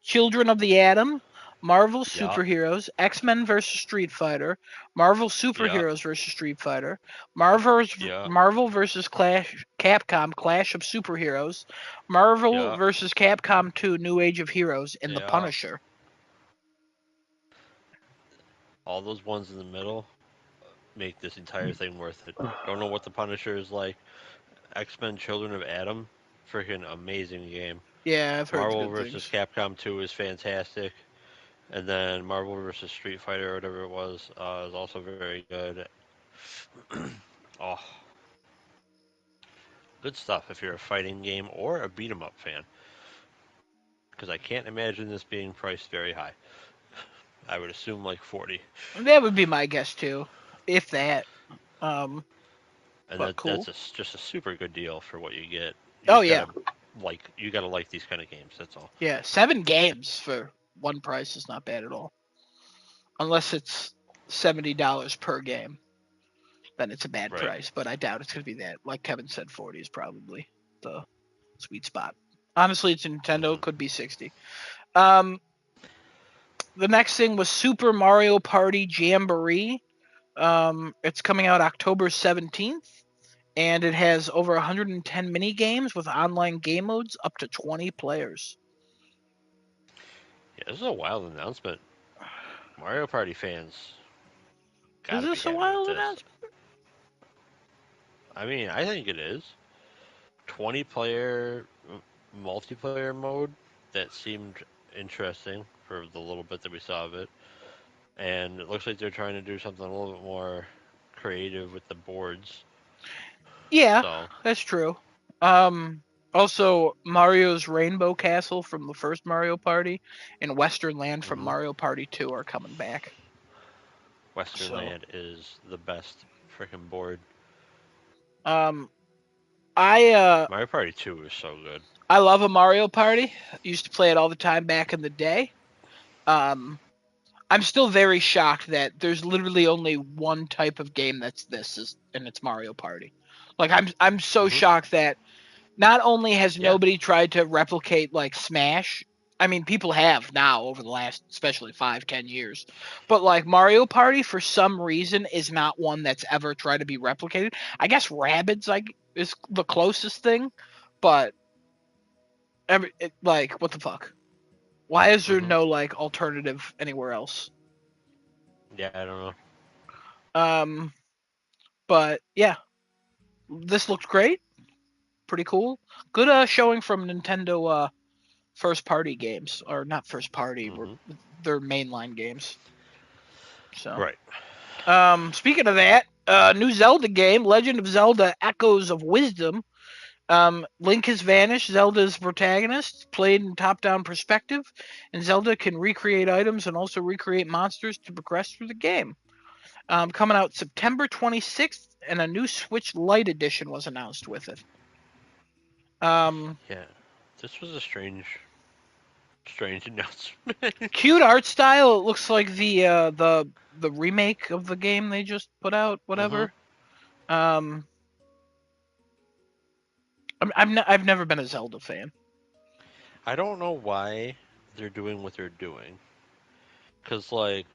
Children of the Atom, Marvel Yep. Superheroes, X-Men vs. Street Fighter, Marvel Superheroes vs. Street Fighter, Marvel vs. Capcom Clash of Superheroes, Marvel vs. Capcom 2 New Age of Heroes, and The Punisher. All those ones in the middle make this entire thing worth it. Don't know what The Punisher is like. X-Men Children of Atom, freaking amazing game. Yeah, I've heard Marvel good vs. things. Capcom 2 is fantastic. And then Marvel vs. Street Fighter, or whatever it was, is also very good. Oh. Good stuff if you're a fighting game or a beat 'em up fan. Because I can't imagine this being priced very high. I would assume like 40. That would be my guess too, if that. And cool. that's just a super good deal for what you get. You gotta like these kind of games. That's all. Yeah, 7 games for one price is not bad at all. Unless it's $70 per game, then it's a bad price. But I doubt it's gonna be that. Like Kevin said, 40 is probably the sweet spot. Honestly, it's Nintendo. Could be 60. The next thing was Super Mario Party Jamboree. It's coming out October 17th. And it has over 110 mini games with online game modes up to 20 players. Yeah, this is a wild announcement. Mario Party fans. Is this a wild announcement? I mean, I think it is. 20-player multiplayer mode that seemed interesting for the little bit that we saw of it. And it looks like they're trying to do something a little bit more creative with the boards. Yeah, that's true. Also, Mario's Rainbow Castle from the first Mario Party and Western Land from Mario Party 2 are coming back. Western Land is the best freaking board. Mario Party 2 is so good. I love a Mario Party. I used to play it all the time back in the day. I'm still very shocked that there's literally only one type of game that's and it's Mario Party. Like I'm so shocked that not only has nobody tried to replicate like Smash. I mean, people have now over the last, especially 5-10 years. But like Mario Party, for some reason, is not one that's ever tried to be replicated. I guess Rabbids is the closest thing, but what the fuck? Why is there no like alternative anywhere else? Yeah, I don't know. But yeah, this looked great. Pretty cool. Good showing from Nintendo first party games, or not first party, they're mainline games. So right. Speaking of that, new Zelda game, Legend of Zelda: Echoes of Wisdom, Link has vanished. Zelda's protagonist, played in top-down perspective, and Zelda can recreate items and also recreate monsters to progress through the game. Coming out September 26th, and a new Switch Lite edition was announced with it. Yeah, this was a strange announcement. Cute art style. It looks like the remake of the game they just put out. Whatever. I've never been a Zelda fan. I don't know why they're doing what they're doing. Because, like,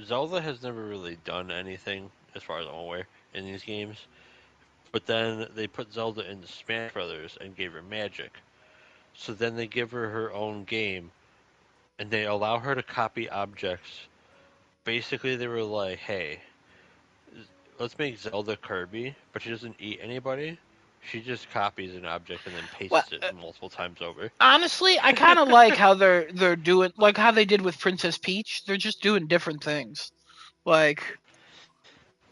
Zelda has never really done anything, as far as I'm aware, in these games. But then they put Zelda into Smash Brothers and gave her magic. So then they give her her own game, and they allow her to copy objects. Basically, they were like, hey, let's make Zelda Kirby, but she doesn't eat anybody. She just copies an object and then pastes it multiple times over. Honestly, I kind of like how they're doing, like how they did with Princess Peach. They're just doing different things. Like,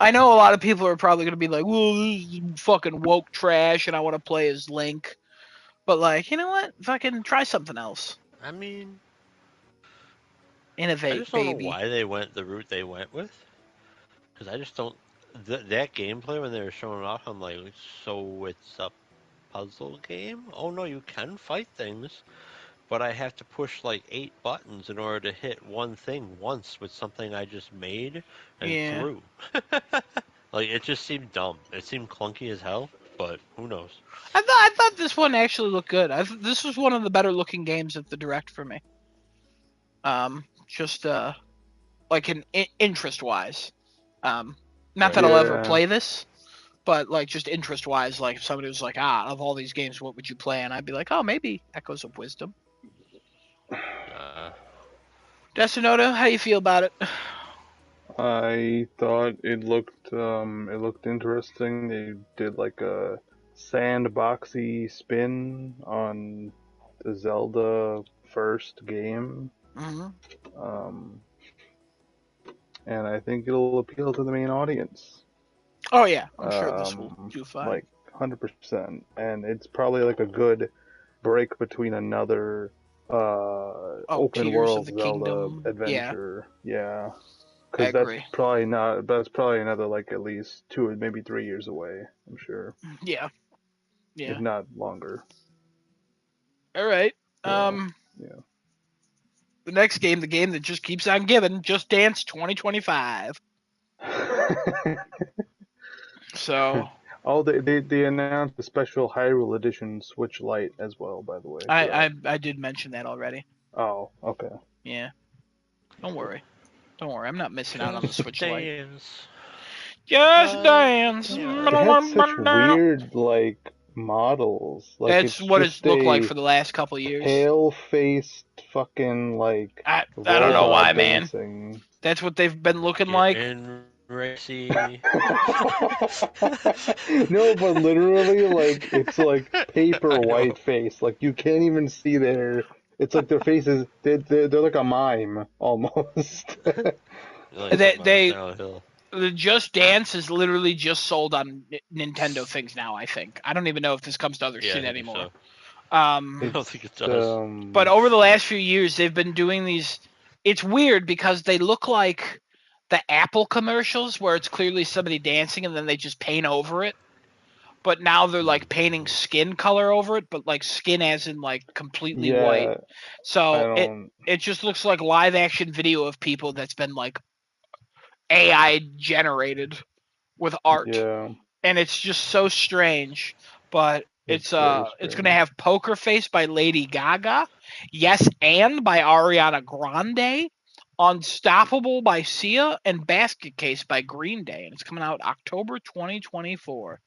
I know a lot of people are probably gonna be like, "Well, this is fucking woke trash," and I want to play as Link. But like, you know what? Fucking try something else. I mean, Innovate, I just don't baby. know why they went the route they went with. Because I just don't. That gameplay when they were showing it off, I'm like, so it's a puzzle game? Oh no, you can fight things, but I have to push like 8 buttons in order to hit one thing once with something I just made and threw. Like, it just seemed dumb. It seemed clunky as hell, but who knows? I thought this one actually looked good. This was one of the better looking games at the Direct for me. Just like an interest wise. Not that I'll ever play this, but like just interest wise, like if somebody was like, of all these games, what would you play? And I'd be like, oh, maybe Echoes of Wisdom. Destinoto, how do you feel about it? I thought it looked interesting. They did like a sandboxy spin on the Zelda first game. And I think it'll appeal to the main audience. Oh yeah, I'm sure this will do fine. Like 100%, and it's probably like a good break between another open world Zelda adventure. Yeah. Because that's probably another like at least 2 or maybe 3 years away, I'm sure. Yeah. If not longer. All right. Yeah. The next game, the game that just keeps on giving, Just Dance 2025. So. Oh, they announced a special Hyrule Edition Switch Lite as well, by the way. I did mention that already. Oh, okay. Yeah. Don't worry. I'm not missing out on the Switch Lite. Just Dance. They had such weird like models. Like, that's what it's looked like for the last couple of years. Pale-faced fucking like. I don't know why, dancing. Man. That's what they've been looking like. Racy. No, but literally, like, it's like paper white face. Like, you can't even see it's like their faces. They're like a mime almost. The Just Dance is literally just sold on Nintendo things now, I think. I don't even know if this comes to other shit anymore. So. I don't think it does. But over the last few years, they've been doing these. It's weird because they look like the Apple commercials where it's clearly somebody dancing and then they just paint over it. But now they're like painting skin color over it, but like skin as in like completely white. So it just looks like live action video of people that's been like AI generated with art. Yeah. And it's just so strange. But it's gonna have Poker Face by Lady Gaga, Yes and by Ariana Grande, Unstoppable by Sia, and Basket Case by Green Day, and it's coming out October 2024.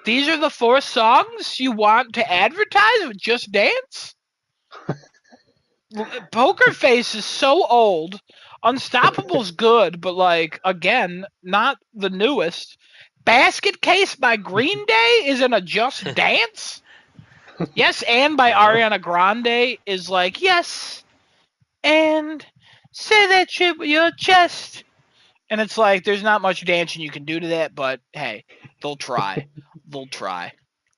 These are the 4 songs you want to advertise with Just Dance? Poker Face is so old. Unstoppable's good, but like again, not the newest. Basket Case by Green Day isn't a Just Dance. Yes and by Ariana Grande is like yes. And say that shit with your chest. And it's like there's not much dancing you can do to that, but hey, they'll try. They'll try.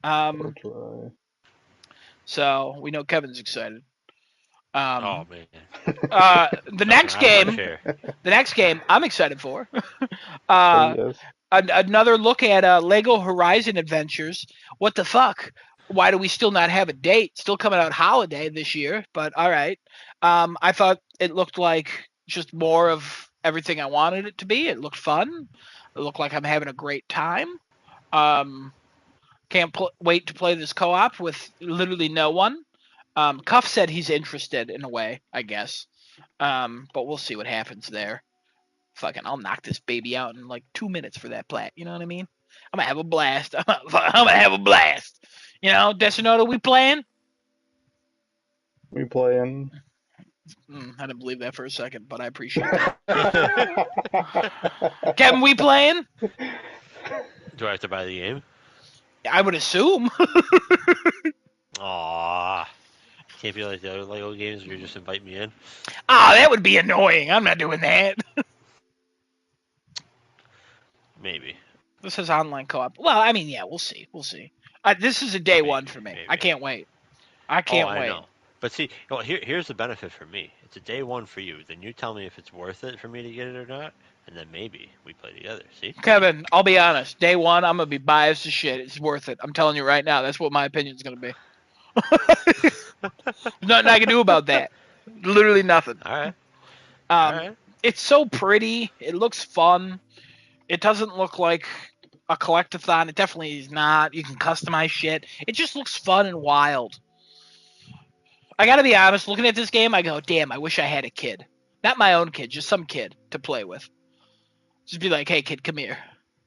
I'll try. So we know Kevin's excited. Oh man, The jumping next out of my game, chair. I'm excited for. Oh uh, yes. Another look at Lego Horizon Adventures. What the fuck? Why do we still not have a date? Still coming out holiday this year, but all right. I thought it looked like just more of everything I wanted it to be. It looked fun. It looked like I'm having a great time. Um, can't wait to play this co-op with literally no one. Cuff said he's interested in a way, I guess. But we'll see what happens there. Fucking, I'll knock this baby out in like 2 minutes for that plat. You know what I mean? I'm gonna have a blast. I'm gonna have a blast. You know, Desinota, we playing? We playing. I didn't believe that for a second, but I appreciate that. Kevin, we playing? Do I have to buy the game? I would assume. Aw, can't be like the other Lego games where you just invite me in. Ah, that would be annoying. I'm not doing that. Maybe. This is online co-op. Well, I mean, yeah, we'll see. We'll see. This is a day one for me. I Maybe. can't wait. I Oh, can't I wait. know. But see, well, here's the benefit for me. It's a day one for you. Then you tell me if it's worth it for me to get it or not, and then maybe we play together. See? Kevin, I'll be honest. Day one, I'm gonna be biased as shit. It's worth it. I'm telling you right now. That's what my opinion's gonna be. There's nothing I can do about that. Literally nothing. All right. All right. It's so pretty. It looks fun. It doesn't look like a collectathon. It definitely is not. You can customize shit. It just looks fun and wild. I gotta be honest. Looking at this game, I go, damn. I wish I had a kid. Not my own kid, just some kid to play with. Just be like, hey, kid, come here.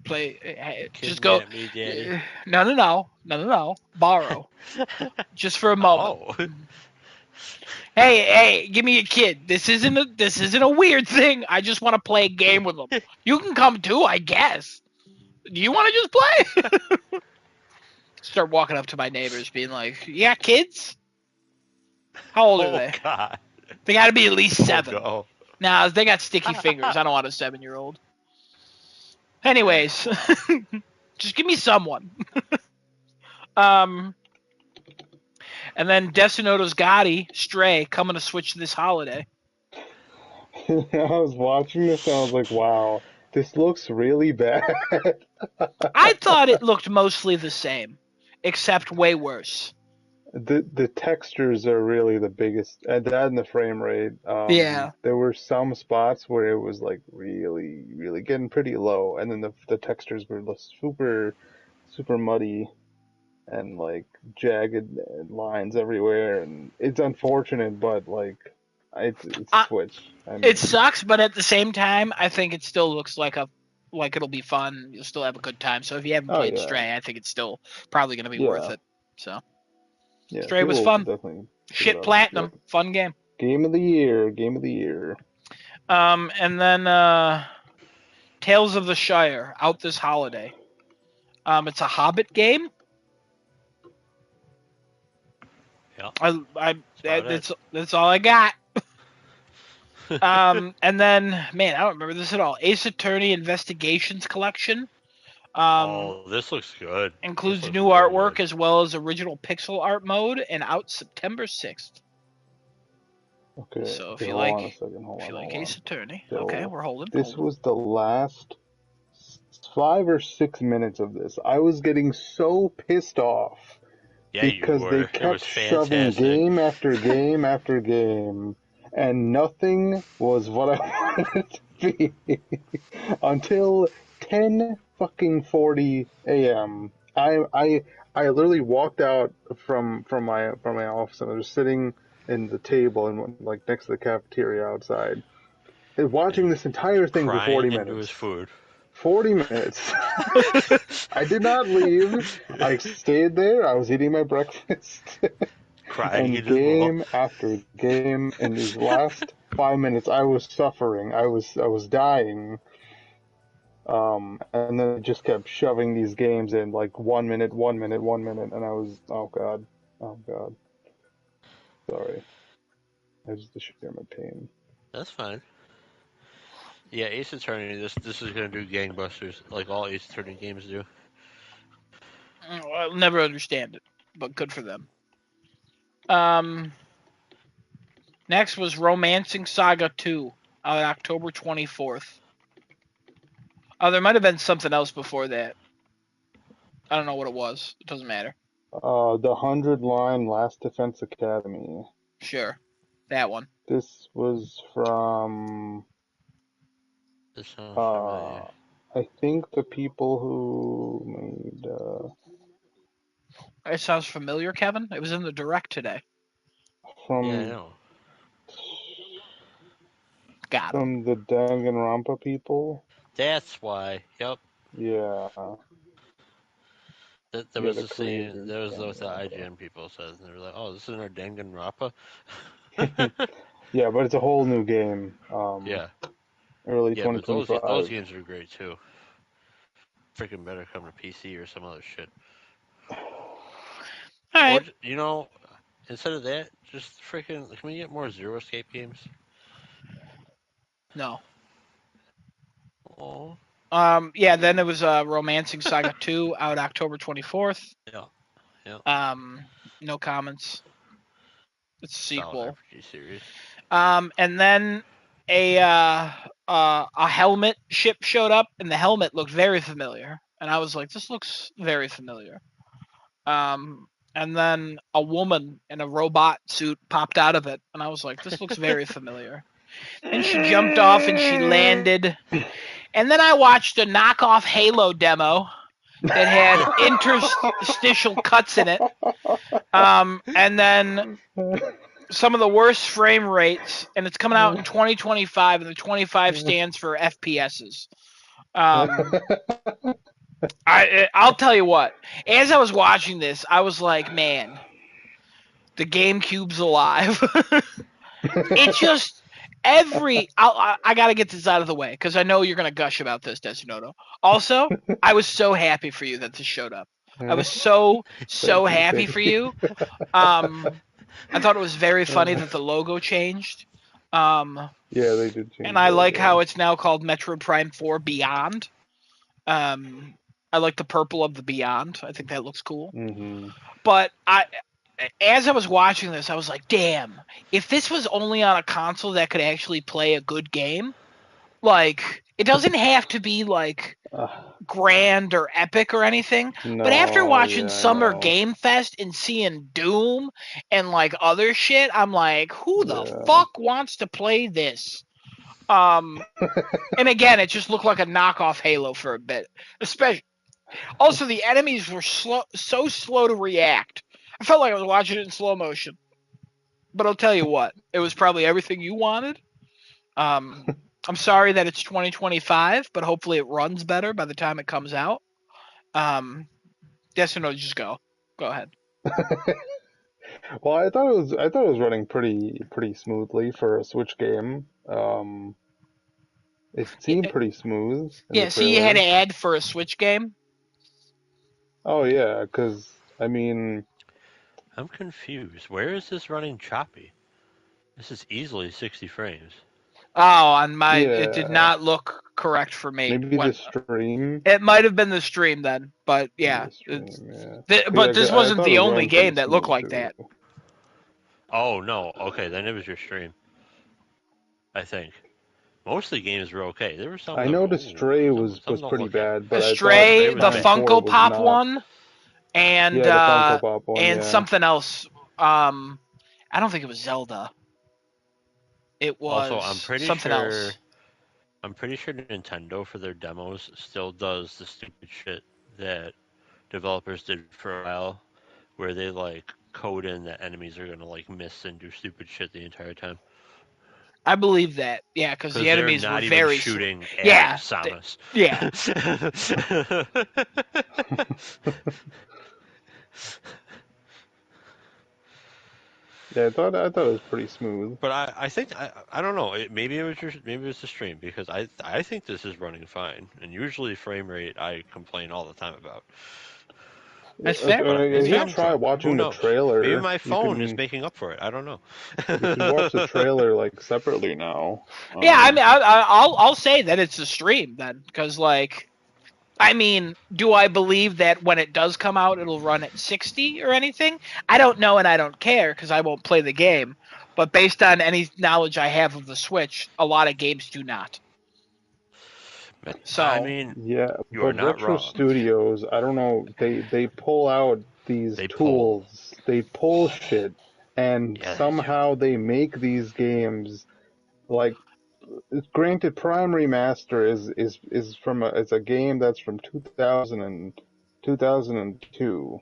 Play. Hey, just go. Kidnap me, Daddy. No. Borrow. Just for a moment. Oh. Hey, give me a kid. This isn't a weird thing. I just want to play a game with them. You can come too, I guess. Do you want to just play? Start walking up to my neighbors, being like, "Yeah, kids. How old are they? God. They got to be at least 7. Oh, Nah, they got sticky fingers. I don't want a 7-year-old. Anyways, just give me someone. And then Decinoto's Gotti, Stray, coming to Switch this holiday. I was watching this and I was like, wow, this looks really bad. I thought it looked mostly the same, except way worse. The textures are really the biggest, and that and the frame rate. Yeah. There were some spots where it was like really, really getting pretty low, and then the textures were super, super muddy and like jagged lines everywhere, and it's unfortunate, but like it's Switch. I mean, It sucks, but at the same time, I think it still looks like it'll be fun. You'll still have a good time. So if you haven't oh played yeah, Stray, I think it's still probably going to be worth yeah, it. So yeah. Stray was People fun. definitely pick it Shit up. platinum, Yep. fun game. Game of the year, game of the year. And then Tales of the Shire out this holiday. It's a Hobbit game. yeah. That's all I got. And then, man, I don't remember this at all. Ace Attorney Investigations Collection. This looks good. Includes This looks new really artwork good. as well as original pixel art mode, and out September 6th. Okay. So if Okay, you hold like, on a second. Hold on. Ace Attorney, So, okay, we're holding. this was the last 5 or 6 minutes of this. I was getting so pissed off Yeah, you because they were. It was kept shoving fantastic. game after game after game, and nothing was what I wanted it to be until 10 fucking 40 a.m. I literally walked out from my office and I was sitting in the table and like next to the cafeteria outside, and watching this entire thing for 40 Crying into his minutes. food. 40 minutes. I did not leave. I stayed there. I was eating my breakfast. Crying And in his bowl. game after game, in these last 5 minutes, I was suffering. I was dying. And then it just kept shoving these games in like 1 minute, 1 minute, 1 minute, and I was, oh god, sorry. I just to share my pain. That's fine. Yeah, Ace Attorney. This is gonna do gangbusters like all Ace Attorney games do. I'll never understand it, but good for them. Um, next was Romancing Saga 2 on October 24th. Oh, there might have been something else before that. I don't know what it was. It doesn't matter. The 100-line Last Defense Academy. Sure, that one. This was from, This sounds familiar. I think the people who made, It sounds familiar, Kevin. It was in the direct today. Yeah, I from know. Got him. from the Danganronpa people. That's why. Yep. Yeah, That yeah, was the the same. creators That of was what the Danganronpa. IGN people said. And they were like, "Oh, this is our Danganronpa." Yeah, but it's a whole new game. Yeah, Early yeah, but those 2025. games are great too. Freaking better come to PC or some other shit. All Or right. instead of that, just freaking. Can we get more Zero Escape games? No. Oh. Yeah. Then it was Romancing Saga 2 out October 24th. Yeah. Yeah. No comments. It's a Solid sequel. RPG series. And then a helmet ship showed up, and the helmet looked very familiar, and I was like, this looks very familiar. And then a woman in a robot suit popped out of it, and I was like, this looks very familiar. And she jumped off and she landed. And then I watched a knockoff Halo demo that had interstitial cuts in it. And then some of the worst frame rates, and it's coming out in 2025, and the 25 stands for FPSs. I'll tell you what. As I was watching this, I was like, man, the GameCube's alive. It just I gotta get this out of the way because I know you're gonna gush about this, Desinoto. Also, I was so happy for you that this showed up. I was so happy Thank for you. you. I thought it was very funny that the logo changed. Yeah, they did change And I the like how logo. it's now called Metroid Prime 4 Beyond. I like the purple of the Beyond. I think that looks cool. Hmm. But as I was watching this, I was like, damn, if this was only on a console that could actually play a good game, like, it doesn't have to be like grand or epic or anything. But after No, watching yeah, I Summer know. Game Fest and seeing Doom and like other shit, I'm like, who the Yeah. fuck wants to play this? And again, it just looked like a knockoff Halo for a bit. Especially, also the enemies were so slow to react. I felt like I was watching it in slow motion. But I'll tell you what, it was probably everything you wanted. I'm sorry that it's 2025, but hopefully it runs better by the time it comes out. Yes or no? Just go. Go ahead. Well, I thought it was running pretty smoothly for a Switch game. It seemed Yeah, pretty smooth in the yeah. See, you had to trailers. add for a Switch game. Oh yeah, 'cause I mean, I'm confused. Where is this running choppy? This is easily 60 frames. Oh, on my, it did yeah, not look correct for me. maybe When the stream, it might have been the stream then, but yeah, the stream, yeah. but Yeah, 'cause this I wasn't thought it the was only running pretty game that looked smooth like too. that. Oh no. Okay, then it was your stream. I think most of the games were okay. There were some I that were noticed Stray was some don't pretty look at. bad, but I thought Astray, Stray was the bad. Prime 4 Funko was Pop not. one, and Yeah, the Funko Pop one, and yeah. something else. I don't think it was Zelda. It Also, was something else. I'm pretty sure Nintendo for their demos still does the stupid shit that developers did for a while, where they like code in that enemies are gonna like miss and do stupid shit the entire time. I believe that. Yeah, because the Because they're enemies were not even very shooting at yeah, Samus. yeah. Yeah, I thought it was pretty smooth. But I think I don't know. Maybe maybe it was the stream because I think this is running fine. And usually frame rate I complain all the time about. That's fair. If you Maybe try watching who the knows? trailer, Maybe my you phone is can making up for it. I don't know. you can watch the trailer like separately now. Yeah, I mean, I'll say that it's a stream then, because like, I mean, do I believe that when it does come out, it'll run at 60 or anything? I don't know, and I don't care because I won't play the game. But based on any knowledge I have of the Switch, a lot of games do not. I So mean, Yeah, you are but not Retro wrong. Studios, I don't know, they pull out these They pull. tools, they pull shit, and Yeah, they do. somehow they make these games like granted Prime Remaster is from it's a game that's from 2000 and 2002,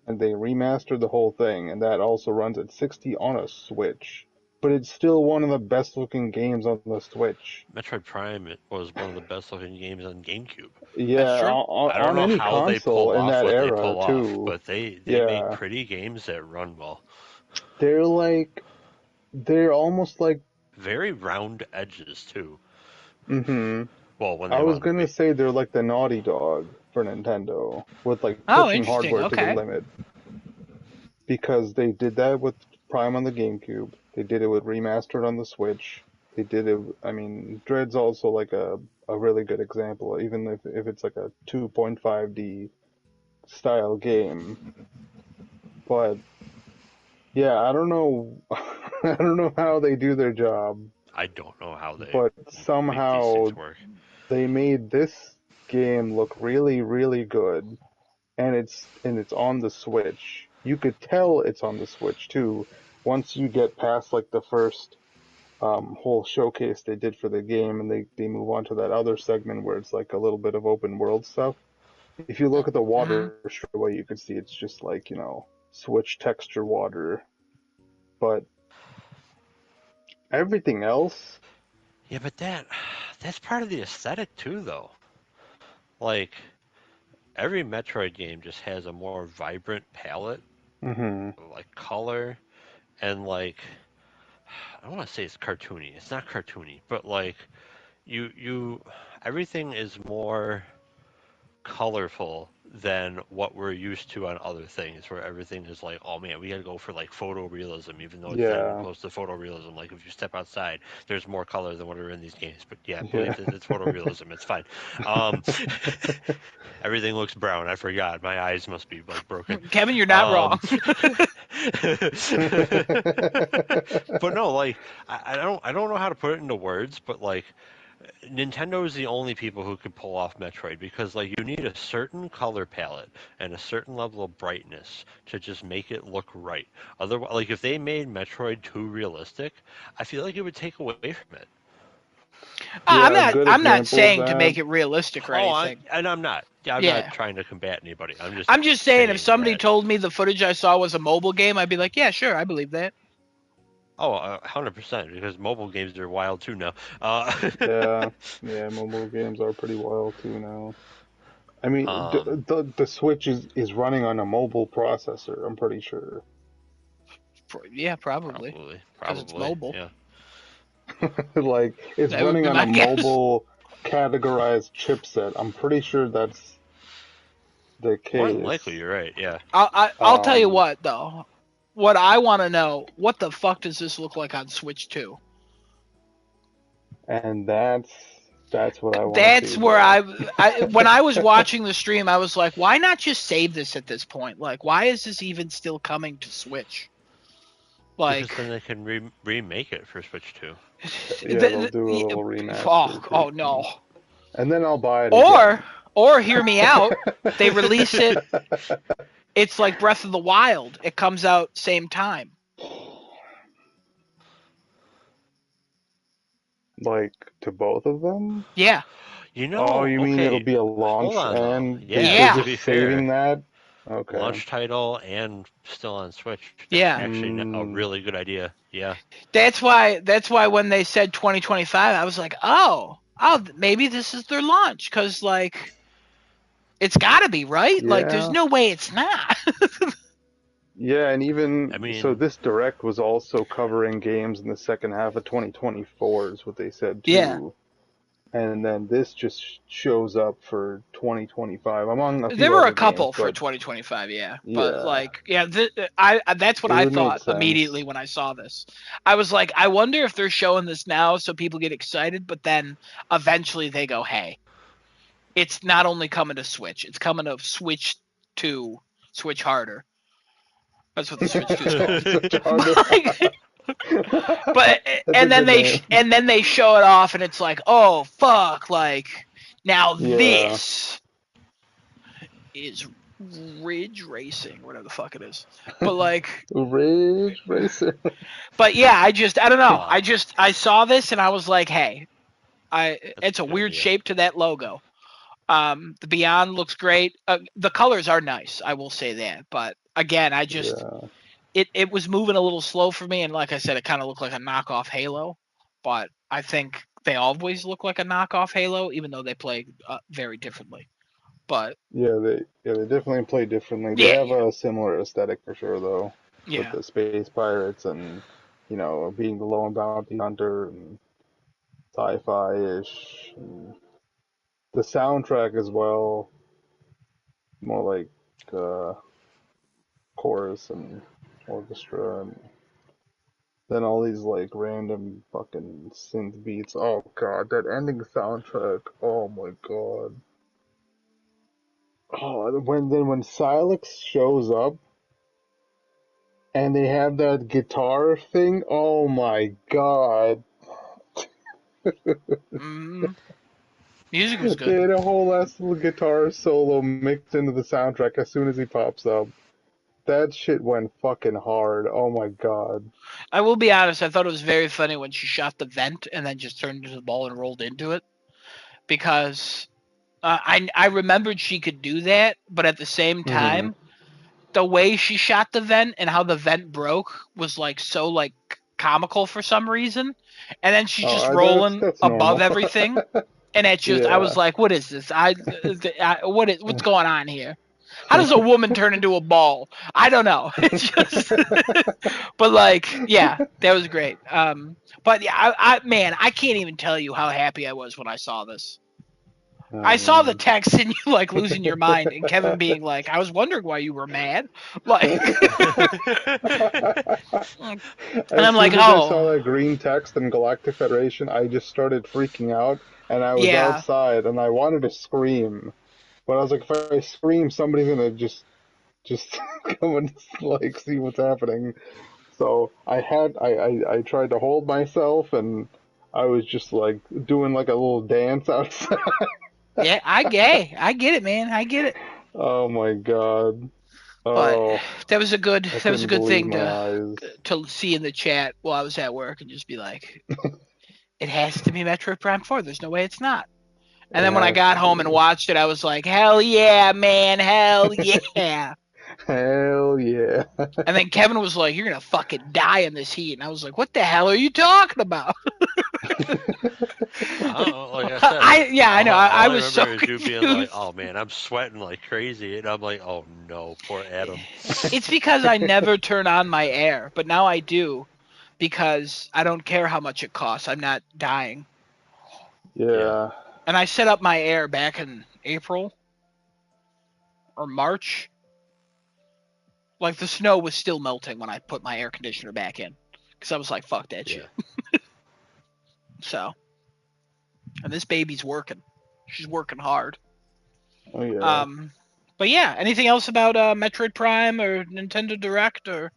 and they remastered the whole thing, and that also runs at 60 on a Switch. But it's still one of the best looking games on the Switch. Metroid Prime was one of the best looking games on GameCube. that's Yeah, true. I don't on know any how they pull console in off that what they era pull off, too. but they make Yeah, pretty games that run well. they're like they're almost like. Very round edges too. Hmm. Well, when I they was want to gonna be. say they're like the Naughty Dog for Nintendo with like Oh, pushing interesting. hardware to the Okay. limit because they did that with Prime on the GameCube. They did it with Remastered on the Switch. They did it. I mean, Dread's also like a really good example, even if it's like a 2.5D style game. But yeah, I don't know. I don't know how they do their job, I don't know how they but make these somehow things work. they made this game look really, really good, and it's on the Switch. You could tell it's on the Switch too. Once you get past like the first whole showcase they did for the game, and they move on to that other segment where it's like a little bit of open world stuff. If you look at the Hmm. water straight away, you can see it's just like Switch texture water, but everything else. Yeah, but that's part of the aesthetic too, though. Like every Metroid game just has a more vibrant palette, Hmm. like color, and like I don't want to say it's cartoony. It's not cartoony, but like you everything is more colorful than what we're used to on other things, where everything is like, oh man, we got to go for like photorealism, even though it's not even Yeah, close to photorealism. Like if you step outside, there's more color than what are in these games. But yeah, yeah. believe that it's photorealism. It's fine. Um, everything looks brown. I forgot. My eyes must be like broken. Kevin, you're not Um, wrong. but no, like I don't know how to put it into words, but like Nintendo is the only people who could pull off Metroid because like you need a certain color palette and a certain level of brightness to just make it look right. Otherwise, like if they made Metroid too realistic, I feel like it would take away from it. I'm Yeah, a not. good I'm not example of saying to that. make it realistic or Oh, anything. I'm not. Yeah, I'm not Yeah. trying to combat anybody. I'm just I'm just saying, if saying somebody that. told me the footage I saw was a mobile game, I'd be like, yeah, sure, I believe that. Oh, 100% because mobile games are wild too now. Yeah, yeah, mobile games are pretty wild too now. I mean, um, the Switch is running on a mobile processor, I'm pretty sure. Yeah, probably, because it's probably, mobile. yeah. Like, it's That would running be on a my guess. mobile categorized chipset. I'm pretty sure that's the More than likely, case. you're right. Yeah. I'll tell you Um, what though. What I want to know, what the fuck does this look like on Switch 2? and that's what I want to That's see, where bro. when I was watching the stream, I was like, why not just save this at this point? Like, why is this even still coming to Switch? Because Like, then they can remake it for Switch 2. Yeah, they'll do a little oh, remaster oh pretty no. soon. And then I'll buy it Or, again. or hear me out. They release it. It's like Breath of the Wild. It comes out same time. Like, to both of them? Yeah. You Oh, know, you mean it'll okay, be a hold launch on though. and Yeah, they're Yeah. to be just fair, saving that? Okay. launch title and still on Switch. That's Yeah. actually a Mm, really good idea. Yeah. That's why when they said 2025, I was like, oh, maybe this is their launch cuz like it's got to be, right? Like there's yeah. no way it's not. Yeah, and even I so, mean, this direct was also covering games in the second half of 2024, is what they said Yeah. too. and then this just shows up for 2025 among a There few were a other games. couple for But 2025, yeah. But yeah, like, yeah, that's what it I would make thought sense. immediately when I saw this. I was like, I wonder if they're showing this now so people get excited, but then eventually they go, hey, it's not only coming to Switch, it's coming to Switch 2, Switch Harder. That's what the Switch 2 is called. Such a harder. But That's a good name. and then they show it off and it's like, oh fuck, like now Yeah. this is Ridge Racing, whatever the fuck it is. But like, Ridge Racer. but yeah, I don't know. Ah, I saw this and I was like, hey, that's it's a a good weird idea. shape to that logo. The Beyond looks great. The colors are nice, I will say that. But again, Yeah. it was moving a little slow for me, and like I said, it kind of looked like a knockoff Halo. But I think they always look like a knockoff Halo, even though they play very differently. But They definitely play differently. They yeah, have yeah, a similar aesthetic for sure, though, with yeah. the space pirates and being the lone bounty hunter and sci-fi ish. The soundtrack as well, more like uh, chorus and orchestra, and then all these like random fucking synth beats. Oh god, that ending soundtrack. Oh my god. Oh, when Silex shows up and they have that guitar thing. Oh my god. Mm, music was They good. had a whole ass little guitar solo mixed into the soundtrack as soon as he pops up. That shit went fucking hard. Oh my god. I will be honest. I thought it was very funny when she shot the vent and then just turned into the ball and rolled into it because I remembered she could do that, but at the same Hmm. time, the way she shot the vent and how the vent broke was like so like comical for some reason. And then she's just Oh, rolling that's above normal. everything, and it's just I was Yeah. like, what is this? What's going on here? How does a woman turn into a ball? I don't know. It's just, but like, yeah, that was great. But yeah, man, I can't even tell you how happy I was when I saw this. I Oh saw the man. text and you like losing your mind, and Kevin being like, "I was wondering why you were mad," like, and As I'm like, soon as I saw "Oh, that green text in Galactic Federation, I just started freaking out, and I was yeah, outside, and I wanted to scream, but I was like, if I scream, somebody's gonna just come and like see what's happening. So I tried to hold myself, and I was just like doing like a little dance outside. yeah, I get it, man, I get it." Oh my god. But Oh, I that was a couldn't good believe thing my eyes. to see in the chat while I was at work and just be like, "It has to be Metroid Prime 4. There's no way it's not." And It then when I has got to home and be. watched it, I was like, "Hell yeah, man, hell yeah." Hell yeah. And then Kevin was like, "You're gonna fucking die in this heat," and I was like, "What the hell are you talking about?" I don't know, like I said, I know. all I I was so remember is you being like, confused. "Oh man, I'm sweating like crazy," and I'm like, "Oh no, poor Adam." It's because I never turn on my air, but now I do because I don't care how much it costs. I'm not dying. Yeah, Yeah. And I set up my air back in April or March. Like the snow was still melting when I put my air conditioner back in because I was like, "Fuck that yeah. shit." So, and this baby's working. She's working hard. Oh yeah. Um, but yeah, anything else about Metroid Prime or Nintendo Direct or?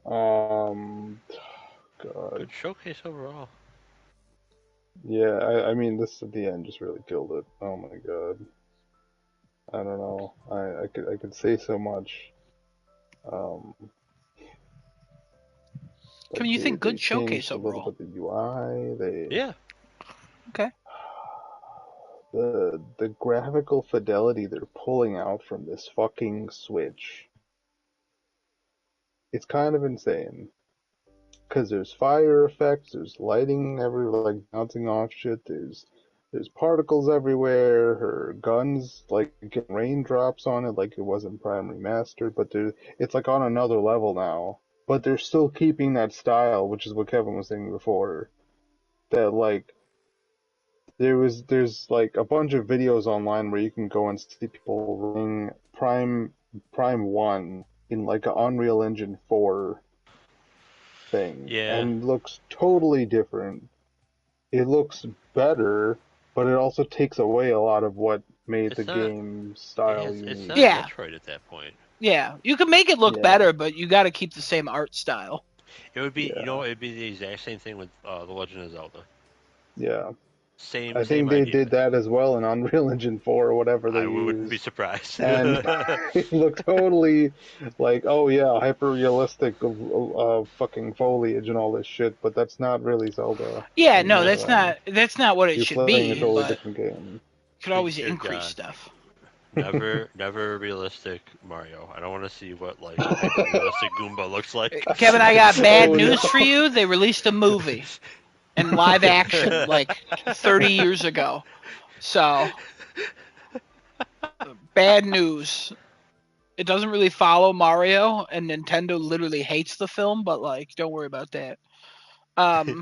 Um. God. Good showcase overall. Yeah. I mean, this at the end just really killed it. Oh my god. I don't know. I could say so much. Um. I mean, Like you they think good they showcase changed a little overall? bit the UI. Yeah, Okay. The graphical fidelity they're pulling out from this fucking Switch. It's kind of insane. Because there's fire effects, there's lighting every like bouncing off shit, there's particles everywhere, her guns like get raindrops on it like it wasn't Prime Remastered, but it's like on another level now. But they're still keeping that style, which is what Kevin was saying before. That like there's like a bunch of videos online where you can go and see people running Prime 1 in like an Unreal Engine 4 thing, Yeah, and looks totally different. It looks better, but it also takes away a lot of what made the it's not. game Yeah, style it's unique. not Yeah. Metroid at that point. Yeah, you can make it look Yeah, better, but you got to keep the same art style. It would be, yeah, it'd be the exact same thing with The Legend of Zelda. yeah. Same, I same think they idea. did that as well in Unreal Engine 4 or whatever they I wouldn't be used. surprised. And it looked totally like, oh yeah, hyper realistic fucking foliage and all this shit, but that's not really Zelda Yeah, no, anymore that's then. not what it You're should playing a be, totally but different game. you could always Dear increase God, stuff. never realistic Mario. I don't want to see what like hyper realistic Goomba looks like. Kevin, I got bad Oh news no. for you. They released a movie in live action like 30 years ago. So, bad news. It doesn't really follow Mario, and Nintendo literally hates the film, but like, don't worry about that.